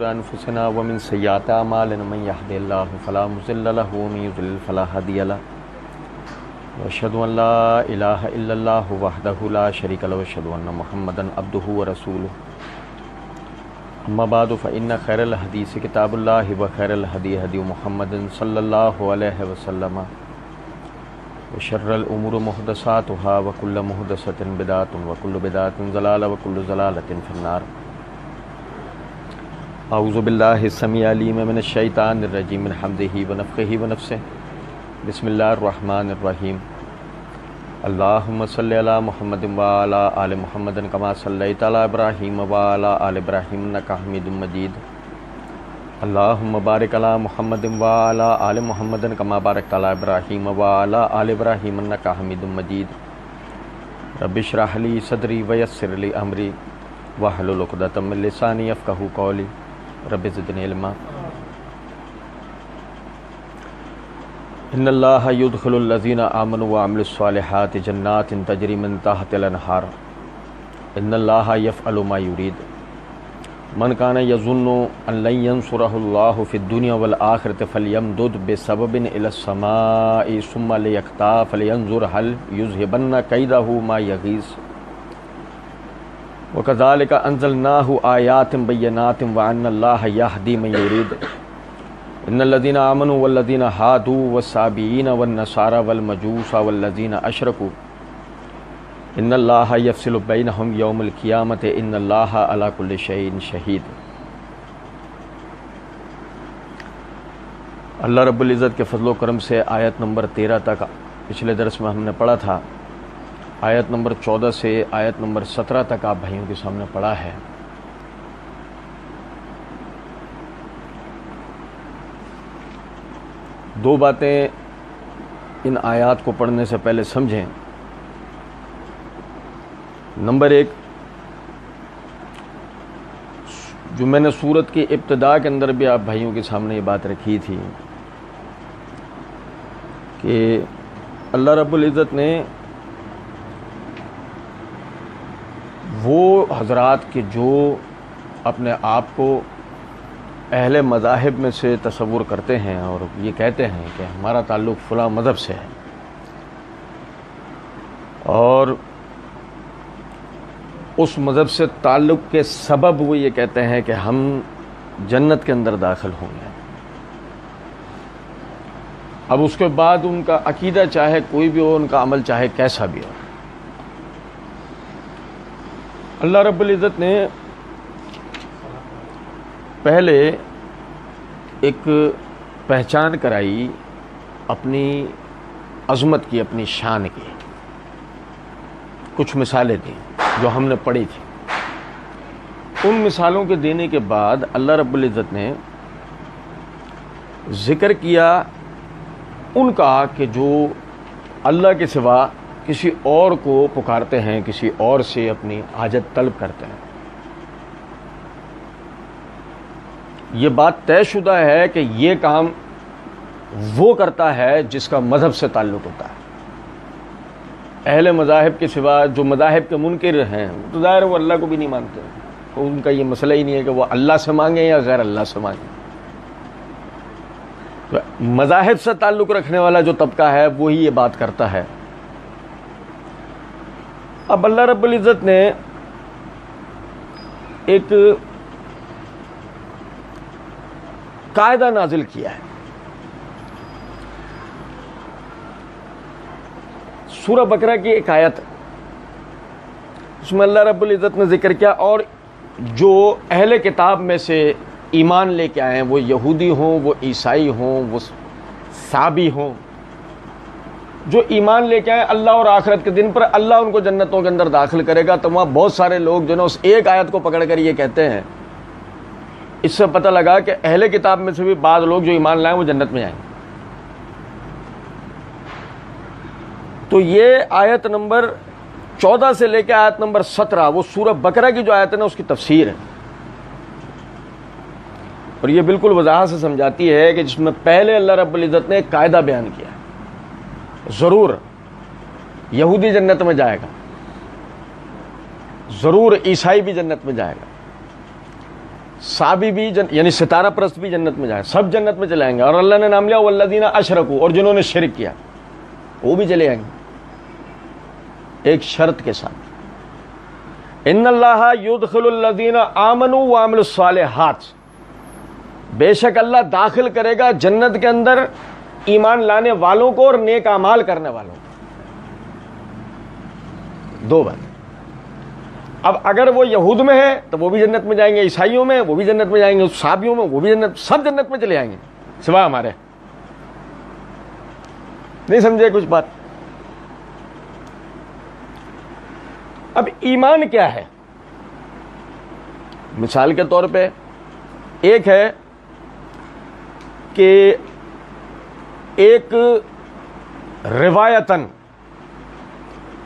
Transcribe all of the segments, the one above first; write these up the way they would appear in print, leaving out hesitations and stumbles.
أنفسنا ومن سيئات أعمالنا من يهد الله فلا مضل له ومن يضلل فلا هادي له وأشهد أن لا إله إلا الله وحده لا شريك له وأشهد أن محمدا عبده ورسوله أما بعد فإن خير الحديث كتاب الله وخير الهدي هدي محمد صلى الله عليه وسلم وشر الأمور محدثاتها وكل محدثة بدعة وكل بدعة ضلالة وكل ضلالة في النار اعوذ باللہ السمیع العلیم من الشیطان الرجیم من حمزہ ونفخہ ونفثہ بسم اللہ الرحمن الرحیم اللہم صلی علی محمد وعلی آل محمد کما صلیت علی ابراہیم وعلی آل ابراہیم انک حمید مجید اللہم بارک علی محمد وعلی آل محمد کما بارکت علی ابراہیم وعلی آل ابراہیم انک حمید مجید رب اشرح لی صدری ویسر لی امری واحلل عقدۃ من لسانی یفقہوا قولی رب زدنی علما ان اللہ یدخل الذین آمنوا وعملوا الصالحات جنات تجری من تحتها الانہار ان اللہ یفعل ما یرید من کان یظن ان لن ینصرہ اللہ فی الدنیا والآخرۃ فلیمدد بسبب الی السماء ثم لیقطع فلینظر هل یذهبن کیدہ ما یغیظ وَكَذَلِكَ أَنزَلْنَاهُ آيَاتٍ بَيِّنَاتٍ وَأَنَّ اللَّهَ يَهْدِي مَن يُرِيدُ إِنَّ الَّذِينَ آمَنُوا وَالَّذِينَ هَادُوا وَالصَّابِئِينَ وَالنَّصَارَى وَالْمَجُوسَ وَالَّذِينَ أَشْرَكُوا إِنَّ اللَّهَ يَفْصِلُ بَيْنَهُمْ يَوْمَ الْقِيَامَةِ إِنَّ اللَّهَ عَلَى كُلِّ شَيْءٍ شَهِيدٌ۔ اللہ رب العزت کے فضل و کرم سے آیت نمبر 13 تک پچھلے درس میں ہم نے پڑھا تھا۔ آیت نمبر 14 سے آیت نمبر 17 تک آپ بھائیوں کے سامنے پڑھا ہے۔ دو باتیں ان آیات کو پڑھنے سے پہلے سمجھیں۔ نمبر ایک، جو میں نے سورت کی ابتدا کے اندر بھی آپ بھائیوں کے سامنے یہ بات رکھی تھی کہ اللہ رب العزت نے وہ حضرات کے جو اپنے آپ کو اہل مذاہب میں سے تصور کرتے ہیں اور یہ کہتے ہیں کہ ہمارا تعلق فلاں مذہب سے ہے، اور اس مذہب سے تعلق کے سبب وہ یہ کہتے ہیں کہ ہم جنت کے اندر داخل ہوں گے۔ اب اس کے بعد ان کا عقیدہ چاہے کوئی بھی ہو، ان کا عمل چاہے کیسا بھی ہو، اللہ رب العزت نے پہلے ایک پہچان کرائی اپنی عظمت کی، اپنی شان کی، کچھ مثالیں دیں جو ہم نے پڑھی تھی۔ ان مثالوں کے دینے کے بعد اللہ رب العزت نے ذکر کیا ان کا کہ جو اللہ کے سوا کسی اور کو پکارتے ہیں، کسی اور سے اپنی حاجت طلب کرتے ہیں۔ یہ بات طے شدہ ہے کہ یہ کام وہ کرتا ہے جس کا مذہب سے تعلق ہوتا ہے۔ اہل مذاہب کے سوا جو مذاہب کے منکر ہیں تو ظاہر وہ اللہ کو بھی نہیں مانتے، تو ان کا یہ مسئلہ ہی نہیں ہے کہ وہ اللہ سے مانگیں یا غیر اللہ سے مانگیں۔ تو مذاہب سے تعلق رکھنے والا جو طبقہ ہے وہی یہ بات کرتا ہے۔ اب اللہ رب العزت نے ایک قاعدہ نازل کیا ہے۔ سورہ بقرہ کی ایک آیت، اس میں اللہ رب العزت نے ذکر کیا، اور جو اہل کتاب میں سے ایمان لے کے آئے ہیں، وہ یہودی ہوں، وہ عیسائی ہوں، وہ صابی ہوں، جو ایمان لے کے آئے اللہ اور آخرت کے دن پر، اللہ ان کو جنتوں کے اندر داخل کرے گا۔ تو وہاں بہت سارے لوگ جو نا اس ایک آیت کو پکڑ کر یہ کہتے ہیں، اس سے پتہ لگا کہ اہل کتاب میں سے بھی بعض لوگ جو ایمان لائیں وہ جنت میں جائیں گے۔ تو یہ آیت نمبر 14 سے لے کے آیت نمبر 17 وہ سورہ بقرہ کی جو آیت ہے نا اس کی تفسیر ہے، اور یہ بالکل وضاحت سے سمجھاتی ہے کہ جس میں پہلے اللہ رب العزت نے ایک قاعدہ بیان کیا، ضرور یہودی جنت میں جائے گا، ضرور عیسائی بھی جنت میں جائے گا، صحابی بھی یعنی ستارہ پرست بھی جنت میں جائیں، سب جنت میں چلے آئیں گے. اور اللہ نے نام لیا والذین اشرکوا، اور جنہوں نے شرک کیا وہ بھی چلے آئیں گے، ایک شرط کے ساتھ. ان اللہ یدخل الذین آمنوا وعملوا الصالحات، بے شک اللہ داخل کرے گا جنت کے اندر ایمان لانے والوں کو اور نیک اعمال کرنے والوں کو. دو بات. اب اگر وہ یہود میں ہے تو وہ بھی جنت میں جائیں گے، عیسائیوں میں وہ بھی جنت میں جائیں گے، صحابیوں میں وہ بھی جنت، سب جنت میں چلے آئیں گے سوا ہمارے. نہیں سمجھے کچھ بات؟ اب ایمان کیا ہے؟ مثال کے طور پہ ایک ہے کہ ایک روایتاً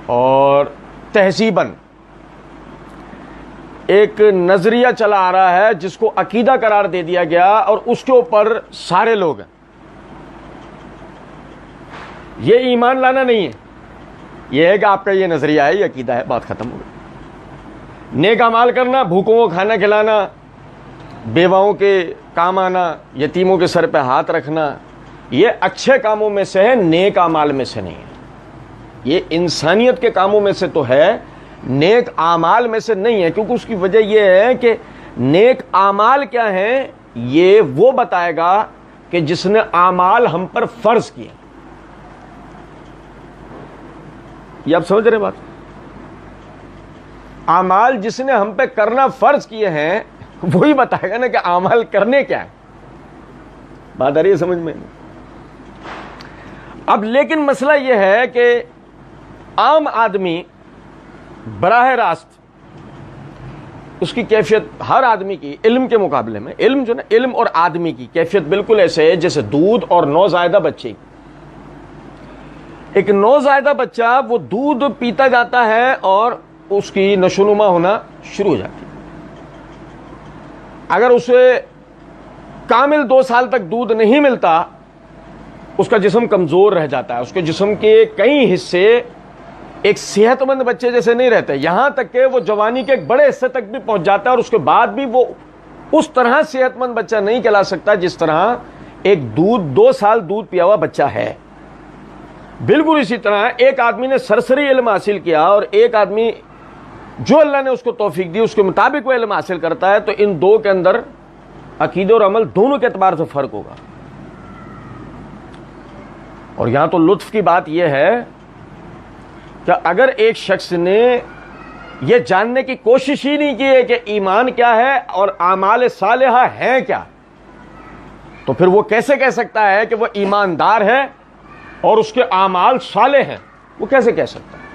اور تہذیباً ایک نظریہ چلا آ رہا ہے جس کو عقیدہ قرار دے دیا گیا اور اس کے اوپر سارے لوگ ہیں. یہ ایمان لانا نہیں ہے، یہ ہے کہ آپ کا یہ نظریہ ہے، یہ عقیدہ ہے، بات ختم ہو گئی. نیک اعمال کرنا، بھوکوں کو کھانا کھلانا، بیواؤں کے کام آنا، یتیموں کے سر پہ ہاتھ رکھنا، یہ اچھے کاموں میں سے ہے، نیک اعمال میں سے نہیں ہے. یہ انسانیت کے کاموں میں سے تو ہے، نیک اعمال میں سے نہیں ہے. کیونکہ اس کی وجہ یہ ہے کہ نیک اعمال کیا ہیں یہ وہ بتائے گا کہ جس نے اعمال ہم پر فرض کیے. یہ آپ سمجھ رہے بات؟ اعمال جس نے ہم پہ کرنا فرض کیے ہیں وہی بتائے گا نا کہ اعمال کرنے کیا ہے. بات آ رہی ہے سمجھ میں؟ اب لیکن مسئلہ یہ ہے کہ عام آدمی براہ راست اس کی کیفیت ہر آدمی کی علم کے مقابلے میں، علم جو نا، علم اور آدمی کی کیفیت بالکل ایسے ہے جیسے دودھ اور نوزائیدہ بچے. ایک نوزائیدہ بچہ وہ دودھ پیتا جاتا ہے اور اس کی نشوونما ہونا شروع ہو جاتی ہے. اگر اسے کامل 2 سال تک دودھ نہیں ملتا اس کا جسم کمزور رہ جاتا ہے، اس کے جسم کے کئی حصے ایک صحت مند بچے جیسے نہیں رہتے، یہاں تک کہ وہ جوانی کے ایک بڑے حصے تک بھی پہنچ جاتا ہے اور اس کے بعد بھی وہ اس طرح صحت مند بچہ نہیں کہلا سکتا جس طرح ایک 2 سال دودھ پیا ہوا بچہ ہے. بالکل اسی طرح ایک آدمی نے سرسری علم حاصل کیا اور ایک آدمی جو اللہ نے اس کو توفیق دی اس کے مطابق وہ علم حاصل کرتا ہے، تو ان دو کے اندر عقیدہ اور عمل دونوں کے اعتبار سے فرق ہوگا. اور یہاں تو لطف کی بات یہ ہے کہ اگر ایک شخص نے یہ جاننے کی کوشش ہی نہیں کی ہے کہ ایمان کیا ہے اور اعمال صالحہ ہیں کیا، تو پھر وہ کیسے کہہ سکتا ہے کہ وہ ایماندار ہے اور اس کے اعمال صالح ہیں؟ وہ کیسے کہہ سکتا ہے؟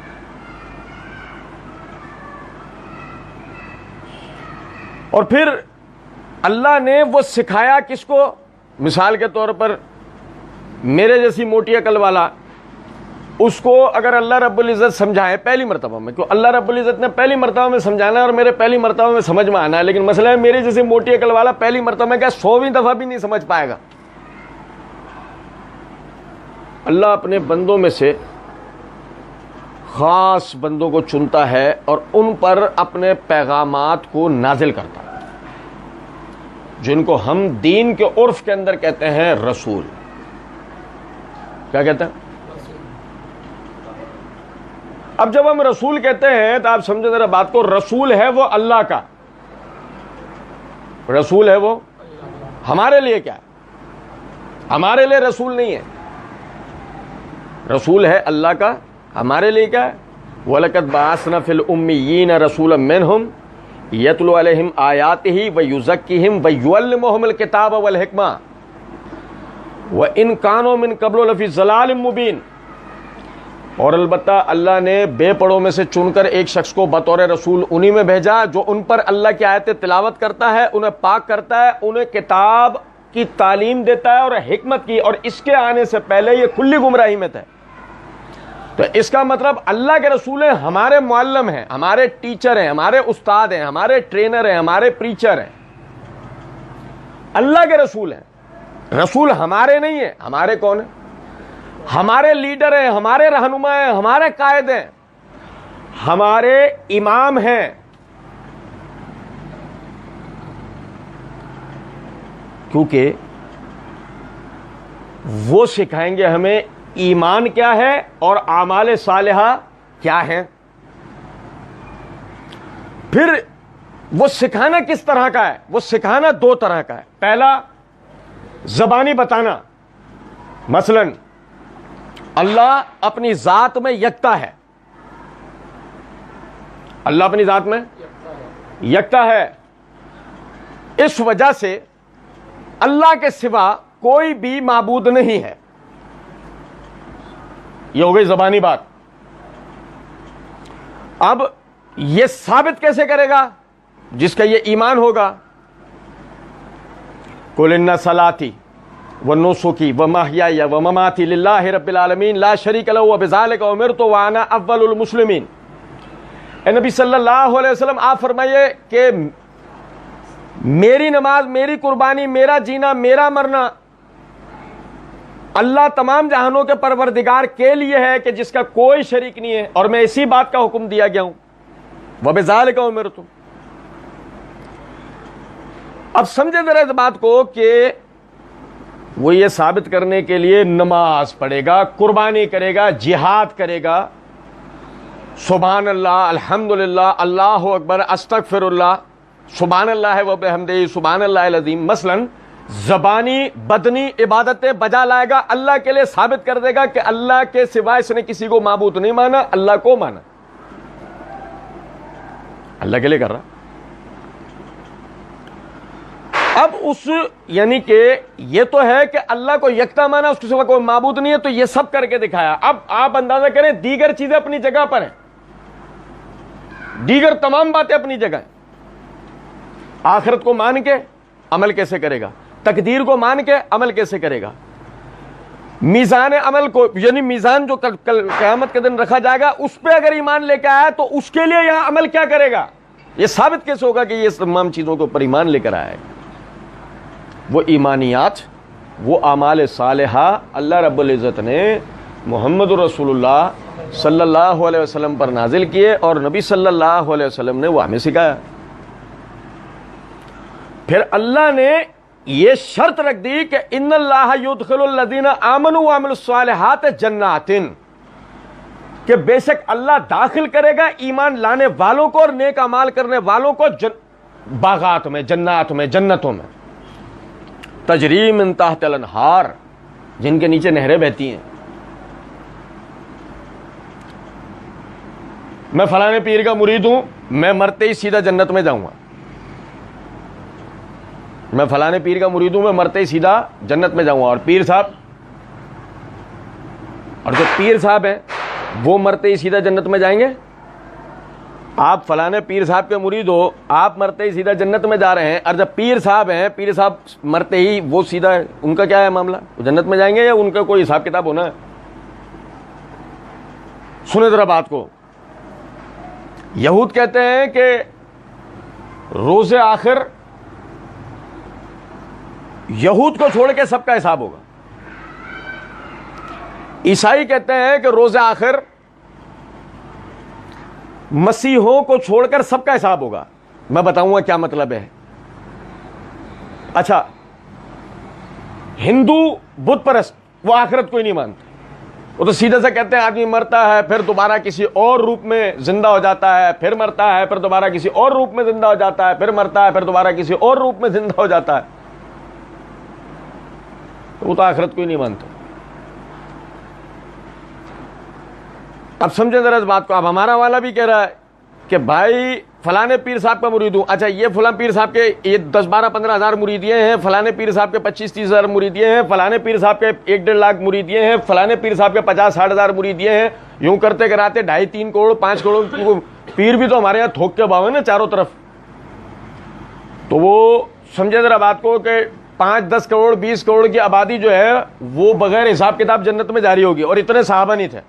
اور پھر اللہ نے وہ سکھایا کس کو؟ مثال کے طور پر میرے جیسی موٹی عقل والا، اس کو اگر اللہ رب العزت سمجھائے پہلی مرتبہ میں، کیوں اللہ رب العزت نے پہلی مرتبہ میں سمجھانا ہے اور میرے پہلی مرتبہ میں سمجھ میں آنا ہے، لیکن مسئلہ ہے میرے جیسی موٹی عقل والا پہلی مرتبہ میں کیا 100ویں دفعہ بھی نہیں سمجھ پائے گا. اللہ اپنے بندوں میں سے خاص بندوں کو چنتا ہے اور ان پر اپنے پیغامات کو نازل کرتا ہے، جن کو ہم دین کے عرف کے اندر کہتے ہیں رسول. کیا کہتے ہیں؟ اب جب ہم رسول کہتے ہیں تو آپ سمجھے ذرا بات کو، رسول ہے وہ اللہ کا، رسول ہے وہ ہمارے لیے کیا ہے؟ ہمارے لیے رسول نہیں ہے، رسول ہے اللہ کا، ہمارے لیے کیا ہے؟ وَلَقَدْ بَعَثْنَا فِي الْأُمِّيِّينَ رَسُولًا مِّنْهُمْ يَتْلُو عَلَيْهِمْ آيَاتِهِ وَيُزَكِّيهِمْ وَيُعَلِّمُهُمُ الْكِتَابَ وَالْحِكْمَةَ وَإِنْ كَانُوا مِنْ قَبْلُ لَفِي ضَلَالٍ مُّبِينٍ. اور البتہ اللہ نے بے پڑھوں میں سے چن کر ایک شخص کو بطور رسول انہی میں بھیجا جو ان پر اللہ کی آیتیں تلاوت کرتا ہے، انہیں پاک کرتا ہے، انہیں کتاب کی تعلیم دیتا ہے اور حکمت کی، اور اس کے آنے سے پہلے یہ کھلی گمراہی میں تھے. تو اس کا مطلب اللہ کے رسول ہیں، ہمارے معلم ہیں، ہمارے ٹیچر ہیں، ہمارے استاد ہیں، ہمارے ٹرینر ہیں، ہمارے پریچر ہیں. اللہ کے رسول ہیں، رسول ہمارے نہیں ہیں. ہمارے کون ہیں؟ ہمارے لیڈر ہیں، ہمارے رہنما ہیں، ہمارے قائد ہیں، ہمارے امام ہیں. کیونکہ وہ سکھائیں گے ہمیں ایمان کیا ہے اور اعمال صالحہ کیا ہے. پھر وہ سکھانا کس طرح کا ہے؟ وہ سکھانا دو طرح کا ہے. پہلا زبانی بتانا، مثلا اللہ اپنی ذات میں یکتا ہے، اللہ اپنی ذات میں یکتا ہے، اس وجہ سے اللہ کے سوا کوئی بھی معبود نہیں ہے. یہ ہو گئی زبانی بات. اب یہ ثابت کیسے کرے گا؟ جس کا یہ ایمان ہوگا. قُلْ إِنَّ صَلَاتِي وَنُسُكِي وَمَحْيَايَ وَمَمَاتِي لِلَّهِ رَبِّ الْعَالَمِينَ لَا شَرِيكَ لَهُ وَبِذَلِكَ أُمِرْتُ وَأَنَا أَوَّلُ الْمُسْلِمِينَ. اے نبی صلی اللہ علیہ وسلم آپ فرمائیے کہ میری نماز، میری قربانی، میرا جینا، میرا مرنا اللہ تمام جہانوں کے پروردگار کے لیے ہے کہ جس کا کوئی شریک نہیں ہے، اور میں اسی بات کا حکم دیا گیا ہوں. وَبِذَلِكَ أُمِرْتُ. اب سمجھے ذرا اس بات کو کہ وہ یہ ثابت کرنے کے لیے نماز پڑھے گا، قربانی کرے گا، جہاد کرے گا، سبحان اللہ، الحمدللہ، اللہ اکبر، استغفر اللہ، سبحان اللہ و بحمدہ، سبحان اللہ العظیم، مثلا زبانی بدنی عبادتیں بجا لائے گا، اللہ کے لیے ثابت کر دے گا کہ اللہ کے سوا اس نے کسی کو معبود نہیں مانا، اللہ کو مانا، اللہ کے لیے کر رہا. اب اس یعنی کہ یہ تو ہے کہ اللہ کو یکتا مانا، اس کے سوا کوئی معبود نہیں ہے، تو یہ سب کر کے دکھایا. اب آپ اندازہ کریں دیگر چیزیں اپنی جگہ پر ہیں، دیگر تمام باتیں اپنی جگہ ہیں. آخرت کو مان کے عمل کیسے کرے گا؟ تقدیر کو مان کے عمل کیسے کرے گا؟ میزان عمل کو یعنی میزان جو کل قیامت کے دن رکھا جائے گا اس پہ اگر ایمان لے کے آیا تو اس کے لیے یہاں عمل کیا کرے گا؟ یہ ثابت کیسے ہوگا کہ یہ تمام چیزوں کے اوپر ایمان لے کر آیا ہے؟ وہ ایمانیات، وہ اعمال صالحہ اللہ رب العزت نے محمد رسول اللہ صلی اللہ علیہ وسلم پر نازل کیے، اور نبی صلی اللہ علیہ وسلم نے وہ ہمیں سکھایا. پھر اللہ نے یہ شرط رکھ دی کہ ان اللہ یدخل الذین آمنوا وعملوا الصالحات جنات، کہ بے شک اللہ داخل کرے گا ایمان لانے والوں کو اور نیک اعمال کرنے والوں کو باغات میں، جنات میں، جنتوں میں، تجری من تحت الانہار، جن کے نیچے نہریں بہتی ہیں. میں فلاں پیر کا مرید ہوں، میں مرتے ہی سیدھا جنت میں جاؤں گا. میں فلاں پیر کا مرید ہوں، میں مرتے ہی سیدھا جنت میں جاؤں گا. اور پیر صاحب، اور جو پیر صاحب ہیں وہ مرتے ہی سیدھا جنت میں جائیں گے؟ آپ فلاں پیر صاحب کے مرید ہو، آپ مرتے ہی سیدھا جنت میں جا رہے ہیں، اور جب پیر صاحب ہیں، پیر صاحب مرتے ہی وہ سیدھا، ان کا کیا ہے معاملہ؟ وہ جنت میں جائیں گے یا ان کا کوئی حساب کتاب ہونا ہے؟ سنیں ذرا بات کو. یہود کہتے ہیں کہ روز آخر یہود کو چھوڑ کے سب کا حساب ہوگا. عیسائی کہتے ہیں کہ روز آخر مسیحوں کو چھوڑ کر سب کا حساب ہوگا. میں بتاؤں گا کیا مطلب ہے. اچھا، ہندو بت پرست وہ آخرت کوئی نہیں مانتے، وہ تو سیدھے سے کہتے ہیں آدمی مرتا ہے پھر دوبارہ کسی اور روپ میں زندہ ہو جاتا ہے، پھر مرتا ہے پھر دوبارہ کسی اور روپ میں زندہ ہو جاتا ہے، پھر مرتا ہے پھر دوبارہ کسی اور روپ میں زندہ ہو جاتا ہے. وہ تو آخرت کوئی نہیں مانتے. اب سمجھیں ذرا اس بات کو. اب ہمارا والا بھی کہہ رہا ہے کہ بھائی فلاں پیر صاحب کا مرید ہوں. اچھا، یہ فلاں پیر صاحب کے یہ 10-12-15 ہزار مریدیے ہیں، فلاں پیر صاحب کے 25-30 ہزار مریدیے ہیں، فلاں پیر صاحب کے 1-1.5 لاکھ مریدیے ہیں، فلاں پیر صاحب کے 50-60 ہزار مریدیے ہیں. یوں کرتے کراتے 2.5-3 کروڑ 5 کروڑ پیر بھی تو ہمارے یہاں تھوک کے باؤ ہیں نا چاروں طرف. تو وہ سمجھے ذرا بات کو کہ 5-10 کروڑ 20 کروڑ کی آبادی جو ہے وہ بغیر حساب کتاب جنت میں جاری ہوگی. اور اتنے صحابہ نہیں تھے.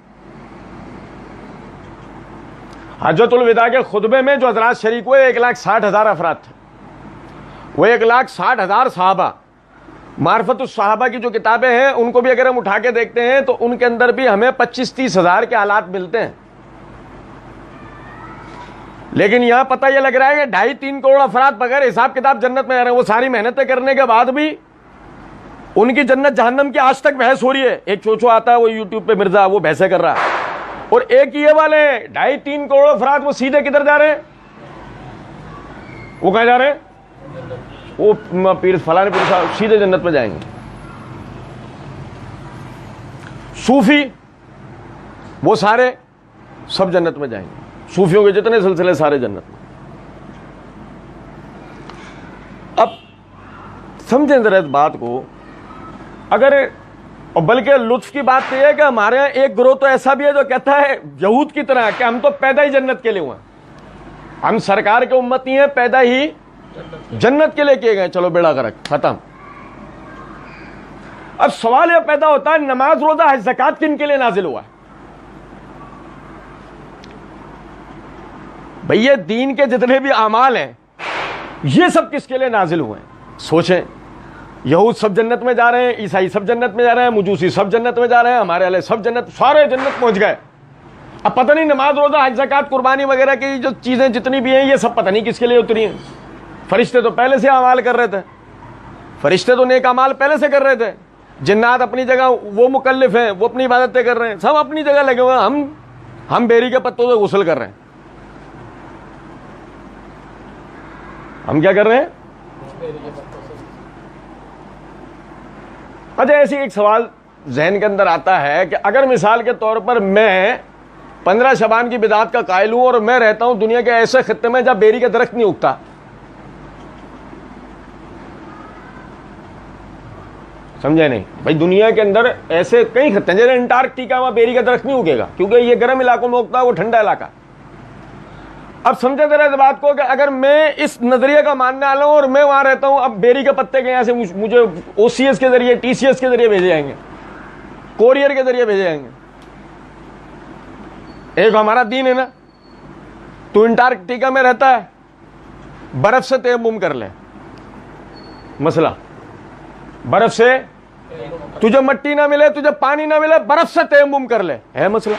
حجۃ الوداع کے خطبے میں جو حضرات شریک ہوئے 1,60,000 افراد تھے. وہ 1,60,000 صحابہ. معرفت الصحابہ کی جو کتابیں ہیں ان کو بھی اگر ہم اٹھا کے دیکھتے ہیں تو ان کے اندر بھی ہمیں 25-30 ہزار کے حالات ملتے ہیں. لیکن یہاں پتہ یہ لگ رہا ہے کہ 2.5-3 کروڑ افراد بغیر حساب کتاب جنت میں آ رہے ہیں. وہ ساری محنتیں کرنے کے بعد بھی ان کی جنت جہنم کی آج تک بحث ہو رہی ہے. ایک چوچو آتا ہے وہ یوٹیوب پہ مرزا، وہ بحثیں کر رہا ہے. اور ایک یہ والے 2.5-3 کروڑ افراد وہ سیدھے کدھر جا رہے ہیں؟ وہ کہاں جا رہے ہیں؟ وہ پیر فلاں پیر صاحب سیدھے جنت میں جائیں گے. صوفی وہ سارے سب جنت میں جائیں گے. صوفیوں کے جتنے سلسلے سارے جنت میں. اب سمجھیں ذرا اس بات کو. اگر اور بلکہ لطف کی بات تو یہ ہے کہ ہمارے یہاں ایک گروہ تو ایسا بھی ہے جو کہتا ہے یہود کی طرح کہ ہم تو پیدا ہی جنت کے لیے ہوئے ہیں، ہم سرکار کے امتی ہیں، پیدا ہی جنت کے لیے کیے گئے. چلو بیڑا غرق ختم. اب سوال یہ پیدا ہوتا ہے نماز روزہ حج زکوٰۃ کن کے لیے نازل ہوا ہے؟ بھئی یہ دین کے جتنے بھی اعمال ہیں یہ سب کس کے لیے نازل ہوئے ہیں؟ سوچیں. یہود سب جنت میں جا رہے ہیں، عیسائی سب جنت میں جا رہے ہیں، مجوسی سب جنت میں جا رہے ہیں، ہمارے والے سب جنت، سارے جنت پہنچ گئے. اب پتہ نہیں نماز روزہ حج زکوٰۃ قربانی وغیرہ کی جو چیزیں جتنی بھی ہیں یہ سب پتہ نہیں کس کے لیے اتری ہیں. فرشتے تو پہلے سے اعمال کر رہے تھے، فرشتے تو نیک اعمال پہلے سے کر رہے تھے. جنات اپنی جگہ وہ مکلف ہیں، وہ اپنی عبادتیں کر رہے ہیں، سب اپنی جگہ لگے ہوئے ہیں. ہم بیری کے پتوں سے غسل کر رہے ہیں. ہم کیا کر رہے ہیں؟ اچھا ایسی ایک سوال ذہن کے اندر آتا ہے کہ اگر مثال کے طور پر میں 15 شعبان کی بدعت کا قائل ہوں اور میں رہتا ہوں دنیا کے ایسے خطے میں جہاں بیری کا درخت نہیں اگتا، سمجھے نہیں بھائی؟ دنیا کے اندر ایسے کئی خطے ہیں، جیسے انٹارکٹیکا، وہاں بیری کا درخت نہیں اگے گا کیونکہ یہ گرم علاقوں میں اگتا ہے، وہ ٹھنڈا علاقہ. اب سمجھے ذرا اس بات کو کہ اگر میں اس نظریے کا ماننے والا ہوں اور میں وہاں رہتا ہوں، اب بیری کے پتے کے یہاں سے مجھے او سی ایس کے ذریعے، ٹی سی ایس کے ذریعے بھیجے جائیں گے، کوریئر کے ذریعے بھیجے جائیں گے. ایک ہمارا دین ہے نا. تو انٹارکٹیکا میں رہتا ہے، برف سے تیمم کر لے. مسئلہ برف سے، تجھے مٹی نہ ملے، تجھے پانی نہ ملے، برف سے تیمم کر لے. ہے مسئلہ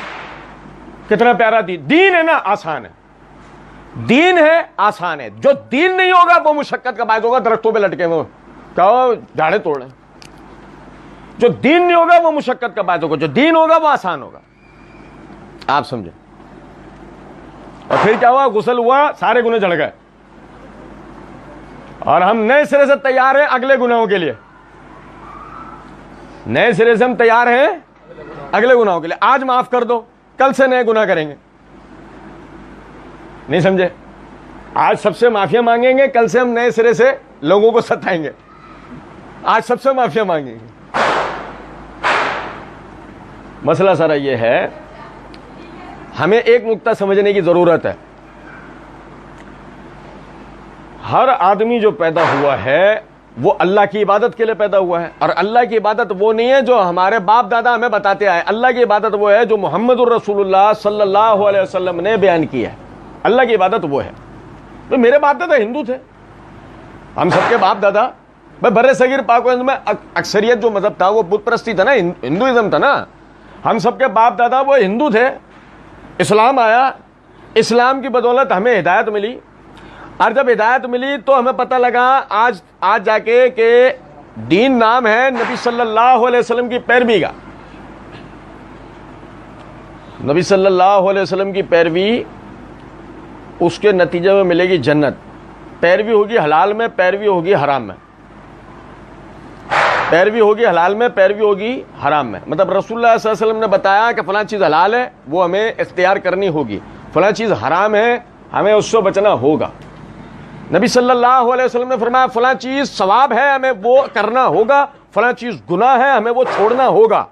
کتنا پیارا دین ہے نا. آسان ہے دین، ہے آسان ہے. جو دین نہیں ہوگا وہ مشقت کا باعث ہوگا. درختوں پہ لٹکے ہوئے کہو جھاڑے توڑ لیں. جو دین نہیں ہوگا وہ مشقت کا باعث ہوگا، جو دین ہوگا وہ آسان ہوگا. آپ سمجھیں. اور پھر کیا ہوا؟ غسل ہوا، سارے گناہ جھڑ گئے اور ہم نئے سرے سے تیار ہیں اگلے گناہوں کے لیے. نئے سرے سے ہم تیار ہیں اگلے گناہوں کے لیے. آج معاف کر دو، کل سے نئے گناہ کریں گے. نہیں سمجھے؟ آج سب سے معافیا مانگیں گے، کل سے ہم نئے سرے سے لوگوں کو ستائیں گے. آج سب سے معافیا مانگیں گے. مسئلہ سارا یہ ہے، ہمیں ایک نقطہ سمجھنے کی ضرورت ہے. ہر آدمی جو پیدا ہوا ہے وہ اللہ کی عبادت کے لیے پیدا ہوا ہے. اور اللہ کی عبادت وہ نہیں ہے جو ہمارے باپ دادا ہمیں بتاتے آئے. اللہ کی عبادت وہ ہے جو محمد الرسول اللہ صلی اللہ علیہ وسلم نے بیان کی ہے. اللہ کی عبادت وہ ہے. تو میرے باپ دادا ہندو تھے، ہم سب کے باپ دادا. بر صغیر پاک و ہند میں اکثریت جو مذہب تھا وہ بت پرستی تھا نا، ہندوازم تھا نا. ہم سب کے باپ دادا وہ ہندو تھے. اسلام آیا، اسلام کی بدولت ہمیں ہدایت ملی. اور جب ہدایت ملی تو ہمیں پتہ لگا آج جا کے کہ دین نام ہے نبی صلی اللہ علیہ وسلم کی پیروی کا. نبی صلی اللہ علیہ وسلم کی پیروی، اس کے نتیجے میں ملے گی جنت. پیروی ہوگی حلال میں، پیروی ہوگی حرام میں. پیروی ہوگی حلال میں، پیروی ہوگی حرام میں. مطلب رسول اللہ صلی اللہ علیہ وسلم نے بتایا کہ فلاں چیز حلال ہے، وہ ہمیں اختیار کرنی ہوگی. فلاں چیز حرام ہے، ہمیں اس سے بچنا ہوگا. نبی صلی اللہ علیہ وسلم نے فرمایا فلاں چیز ثواب ہے، ہمیں وہ کرنا ہوگا. فلاں چیز گناہ ہے، ہمیں وہ چھوڑنا ہوگا.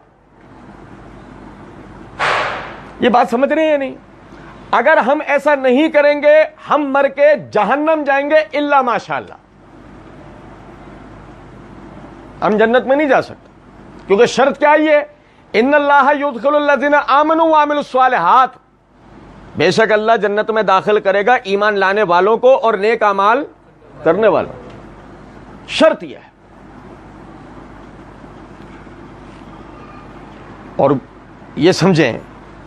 یہ بات سمجھ رہے ہیں یا نہیں؟ اگر ہم ایسا نہیں کریں گے ہم مر کے جہنم جائیں گے الا ماشاءاللہ. ہم جنت میں نہیں جا سکتے کیونکہ شرط کیا ہے؟ ان اللہ یدخل الذین آمنوا وعملوا الصالحات. بے شک اللہ جنت میں داخل کرے گا ایمان لانے والوں کو اور نیک اعمال کرنے والوں. شرط یہ ہے. اور یہ سمجھیں،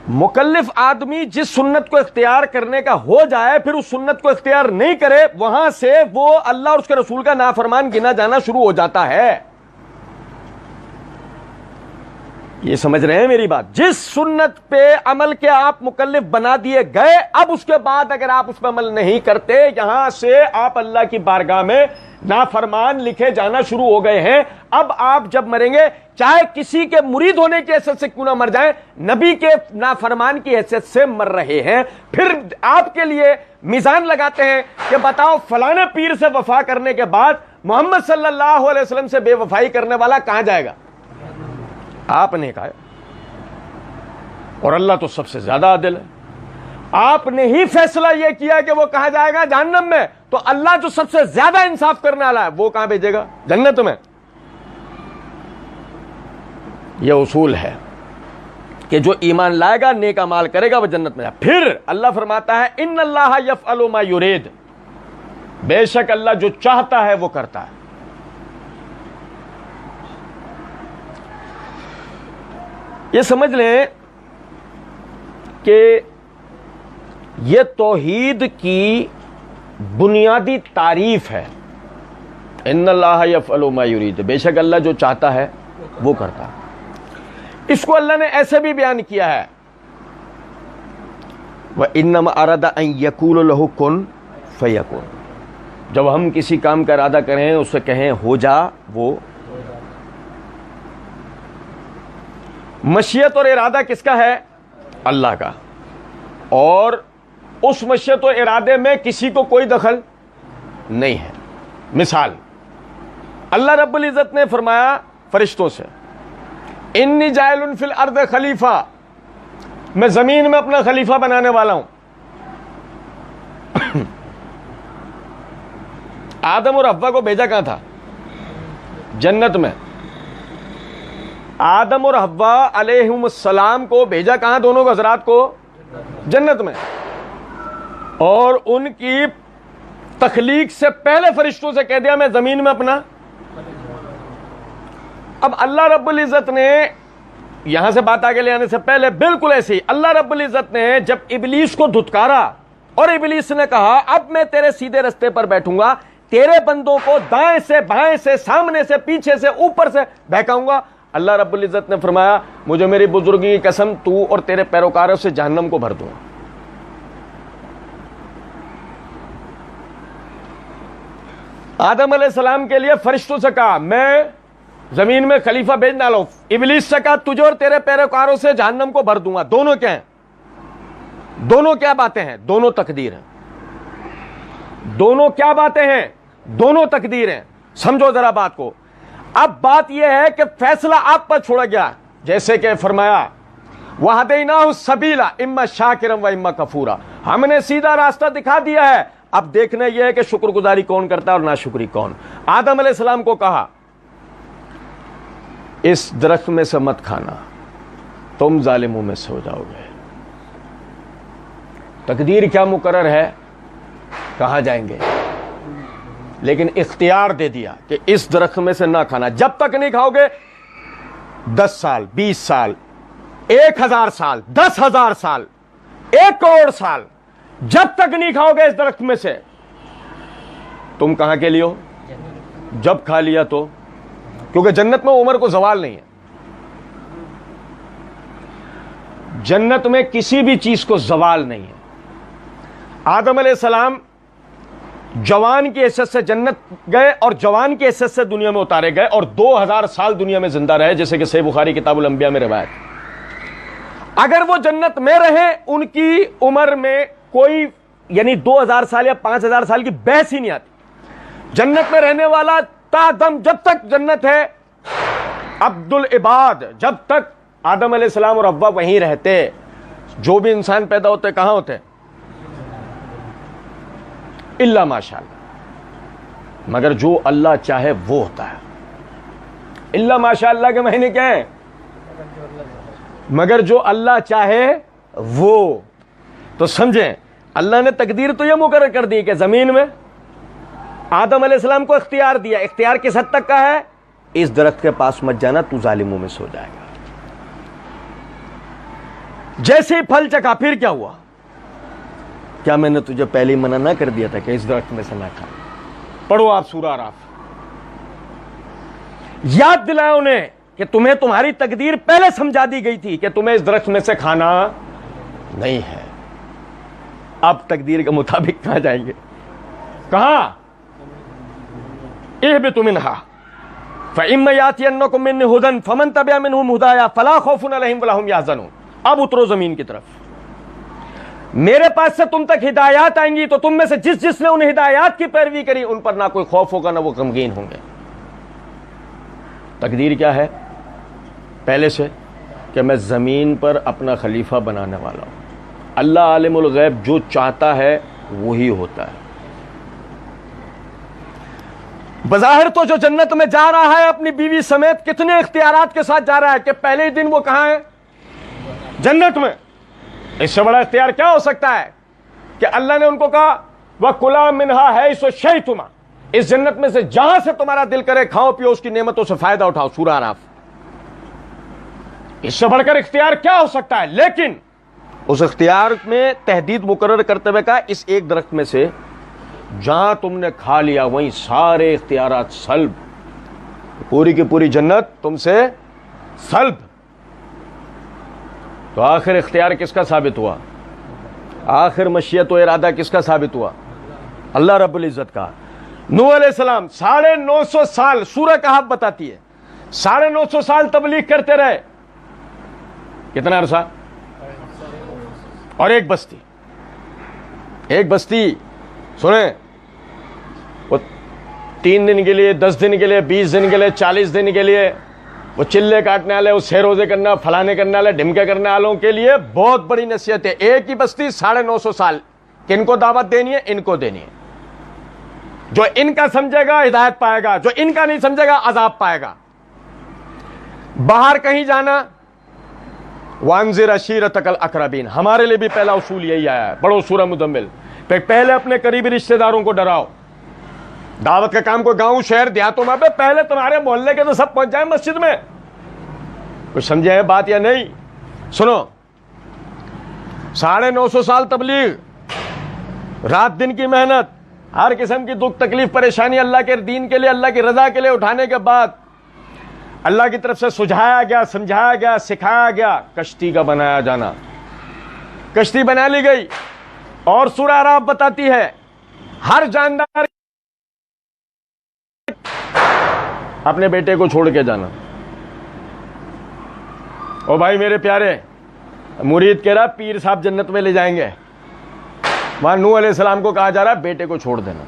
مکلف آدمی جس سنت کو اختیار کرنے کا ہو جائے پھر اس سنت کو اختیار نہیں کرے، وہاں سے وہ اللہ اور اس کے رسول کا نافرمان گنا جانا شروع ہو جاتا ہے. یہ سمجھ رہے ہیں میری بات؟ جس سنت پہ عمل کے آپ مکلف بنا دیے گئے، اب اس کے بعد اگر آپ اس پہ عمل نہیں کرتے، یہاں سے آپ اللہ کی بارگاہ میں نافرمان لکھے جانا شروع ہو گئے ہیں۔ اب آپ جب مریں گے، چاہے کسی کے مرید ہونے کی حیثیت سے کیوں نہ مر جائیں، نبی کے نافرمان کی حیثیت سے مر رہے ہیں۔ پھر آپ کے لیے میزان لگاتے ہیں کہ بتاؤ فلانے پیر سے وفا کرنے کے بعد محمد صلی اللہ علیہ وسلم سے بے وفائی کرنے والا کہاں جائے گا؟ آپ نے کہا، اور اللہ تو سب سے زیادہ عادل ہے، آپ نے ہی فیصلہ یہ کیا کہ وہ کہاں جائے گا؟ جہنم میں۔ تو اللہ جو سب سے زیادہ انصاف کرنے والا ہے وہ کہاں بھیجے گا؟ جنت میں۔ یہ اصول ہے کہ جو ایمان لائے گا، نیک اعمال کرے گا، وہ جنت میں جائے۔ پھر اللہ فرماتا ہے ان اللہ یفعل ما یرید، بے شک اللہ جو چاہتا ہے وہ کرتا ہے۔ یہ سمجھ لیں کہ یہ توحید کی بنیادی تعریف ہے، ان اللہ یفعل ما یرید، بے شک اللہ جو چاہتا ہے وہ کرتا ہے۔ اس کو اللہ نے ایسے بھی بیان کیا ہے، وَإِنَّمَا أَرَادَ أَن يَقُولَ لَهُ كُن فَيَكُن، جب ہم کسی کام کا ارادہ کریں، اسے کہیں ہو جا، وہ مشیت اور ارادہ کس کا ہے؟ اللہ کا، اور اس مشیت و ارادے میں کسی کو کوئی دخل نہیں ہے۔ مثال، اللہ رب العزت نے فرمایا فرشتوں سے انی جاعل فی الارض خلیفہ، میں زمین میں اپنا خلیفہ بنانے والا ہوں۔ آدم اور حوا کو بھیجا کہاں تھا؟ جنت میں۔ آدم اور حوا علیہم السلام کو بھیجا کہاں؟ دونوں حضرات کو جنت میں۔ اور ان کی تخلیق سے پہلے فرشتوں سے کہہ دیا میں زمین میں اپنا۔ اب اللہ رب العزت نے یہاں سے بات آگے لے آنے سے پہلے بالکل ایسے ہی اللہ رب العزت نے جب ابلیس کو دھتکارا اور ابلیس نے کہا اب میں تیرے سیدھے رستے پر بیٹھوں گا، تیرے بندوں کو دائیں سے بائیں سے سامنے سے پیچھے سے اوپر سے بہکاؤں گا، اللہ رب العزت نے فرمایا مجھے میری بزرگی کی قسم تو اور تیرے پیروکاروں سے جہنم کو بھر دوں۔ آدم علیہ السلام کے لیے فرشتوں سے کہا میں زمین میں خلیفہ بھیج ڈالا ہوں، ابلیس سے کہا تجھے اور تیرے پیروکاروں سے جہنم کو بھر دوں گا۔ دونوں کیا ہیں؟ دونوں کیا باتیں ہیں؟ دونوں تقدیر ہیں۔ دونوں کیا باتیں ہیں؟ دونوں تقدیر ہیں۔ سمجھو ذرا بات کو۔ اب بات یہ ہے کہ فیصلہ آپ پر چھوڑا گیا، جیسے کہ فرمایا وَهَدَيْنَاهُ السَّبِيلَ إِمَّا شَاكِرًا وَإِمَّا كَفُورًا، ہم نے سیدھا راستہ دکھا دیا ہے، اب دیکھنا یہ ہے کہ شکر گزاری کون کرتا ہے اور ناشکری کون۔ آدم علیہ السلام کو کہا اس درخت میں سے مت کھانا، تم ظالموں میں سے ہو جاؤ گے۔ تقدیر کیا مقرر ہے؟ کہاں جائیں گے، لیکن اختیار دے دیا کہ اس درخت میں سے نہ کھانا، جب تک نہیں کھاؤ گے 10 سال 20 سال 1000 سال 10,000 سال 1 کروڑ سال جب تک نہیں کھاؤ گے اس درخت میں سے، تم کہاں کے لیے ہو؟ جب کھا لیا تو، کیونکہ جنت میں عمر کو زوال نہیں ہے، جنت میں کسی بھی چیز کو زوال نہیں ہے۔ آدم علیہ السلام جوان کی حیثیت سے جنت گئے اور جوان کی حیثیت سے دنیا میں اتارے گئے اور 2000 سال دنیا میں زندہ رہے، جیسے کہ صحیح بخاری کتاب الانبیاء میں روایت۔ اگر وہ جنت میں رہے ان کی عمر میں کوئی یعنی 2000 سال یا 5000 سال کی بحث ہی نہیں آتی۔ جنت میں رہنے والا تا دم جب تک جنت ہے عبد العباد، جب تک آدم علیہ السلام اور حوا وہیں رہتے، جو بھی انسان پیدا ہوتے کہاں ہوتے؟ الا ماشاء اللہ، مگر جو اللہ چاہے وہ ہوتا ہے۔ الا ماشاء اللہ کے معنی کیا ہے؟ مگر جو اللہ چاہے وہ۔ تو سمجھیں اللہ نے تقدیر تو یہ مقرر کر دی کہ زمین میں آدم علیہ السلام کو اختیار دیا، اختیار کس حد تک کا ہے؟ اس درخت کے پاس مت جانا، تو ظالموں میں سو جائے گا۔ جیسے ہی پھل چکھا پھر کیا ہوا؟ کیا میں نے تجھے پہلے ہی منع نہ کر دیا تھا کہ اس درخت میں سے نہ کھا؟ پڑھو آپ سورہ اعراف۔ یاد دلایا انہیں کہ تمہیں تمہاری تقدیر پہلے سمجھا دی گئی تھی کہ تمہیں اس درخت میں سے کھانا نہیں ہے. اب تقدیر کے مطابق کہاں جائیں گے؟ کہاں؟ اہبطوا منہا فإما یأتینکم منی ھدی فمن تبع منہم ھدایا فلا خوف علیہم ولا ھم یحزنون. اب اترو زمین کی طرف، میرے پاس سے تم تک ہدایات آئیں گی تو تم میں سے جس نے ان ہدایات کی پیروی کری ان پر نہ کوئی خوف ہوگا نہ وہ غمگین ہوں گے. تقدیر کیا ہے پہلے سے؟ کہ میں زمین پر اپنا خلیفہ بنانے والا ہوں. اللہ عالم الغیب، جو چاہتا ہے وہی ہوتا ہے. بظاہر تو جو جنت میں جا رہا ہے اپنی بیوی سمیت کتنے اختیارات کے ساتھ جا رہا ہے کہ پہلے ہی دن وہ کہاں ہے؟ جنت میں. اس سے بڑا اختیار کیا ہو سکتا ہے کہ اللہ نے ان کو کہا وَكُلَا مِنْهَا حَيْثُ شِئْتُمَا، اس جنت میں سے جہاں سے تمہارا دل کرے کھاؤ پیو، اس کی نعمتوں سے فائدہ اٹھاؤ. سورہ اعراف. اس سے بڑھ کر اختیار کیا ہو سکتا ہے؟ لیکن اس اختیار میں تحدید مقرر کرتے ہوئے کہا اس ایک درخت میں سے جہاں تم نے کھا لیا وہیں سارے اختیارات سلب، پوری کی پوری جنت تم سے سلب. تو آخر اختیار کس کا ثابت ہوا؟ آخر مشیت و ارادہ کس کا ثابت ہوا؟ اللہ رب العزت کا. نوح علیہ السلام 950 سال، سورہ کہف بتاتی ہے 950 سال تبلیغ کرتے رہے. کتنا عرصہ؟ اور ایک بستی سنیں، وہ 3 دن کے لیے، 10 دن کے لیے، 20 دن کے لیے، 40 دن کے لیے وہ چلے کاٹنے والے، وہ سہ روزے کرنا، فلانے کرنے والے، ڈھمکے کرنے والوں کے لیے بہت بڑی نصیحت ہے. ایک ہی بستی 950 سال. کن کو دعوت دینی ہے؟ ان کو دینی ہے. جو ان کا سمجھے گا ہدایت پائے گا، جو ان کا نہیں سمجھے گا عذاب پائے گا. باہر کہیں جانا، وانذر عشیرتک الاقربین، ہمارے لیے بھی پہلا اصول یہی آیا ہے. پڑھو سورہ مزمل. پہلے اپنے قریبی رشتہ داروں کو ڈراؤ. دعوت کا کام کوئی گاؤں شہر دیہاتوں میں، پہلے تمہارے محلے کے تو سب پہنچ جائیں مسجد میں. کچھ سمجھے ہے بات یا نہیں؟ سنو، 950 سال تبلیغ، رات دن کی محنت، ہر قسم کی دکھ تکلیف پریشانی اللہ کے دین کے لیے، اللہ کی رضا کے لیے اٹھانے کے بعد اللہ کی طرف سے سجھایا گیا، سمجھایا گیا، سکھایا گیا کشتی کا بنایا جانا. کشتی بنا لی گئی. اور سورہ اعراف بتاتی ہے ہر جاندار اپنے بیٹے کو چھوڑ کے جانا. او بھائی میرے پیارے، مرید کہہ رہا پیر صاحب جنت میں لے جائیں گے. وہاں نوح علیہ السلام کو کہا جا رہا بیٹے کو چھوڑ دینا،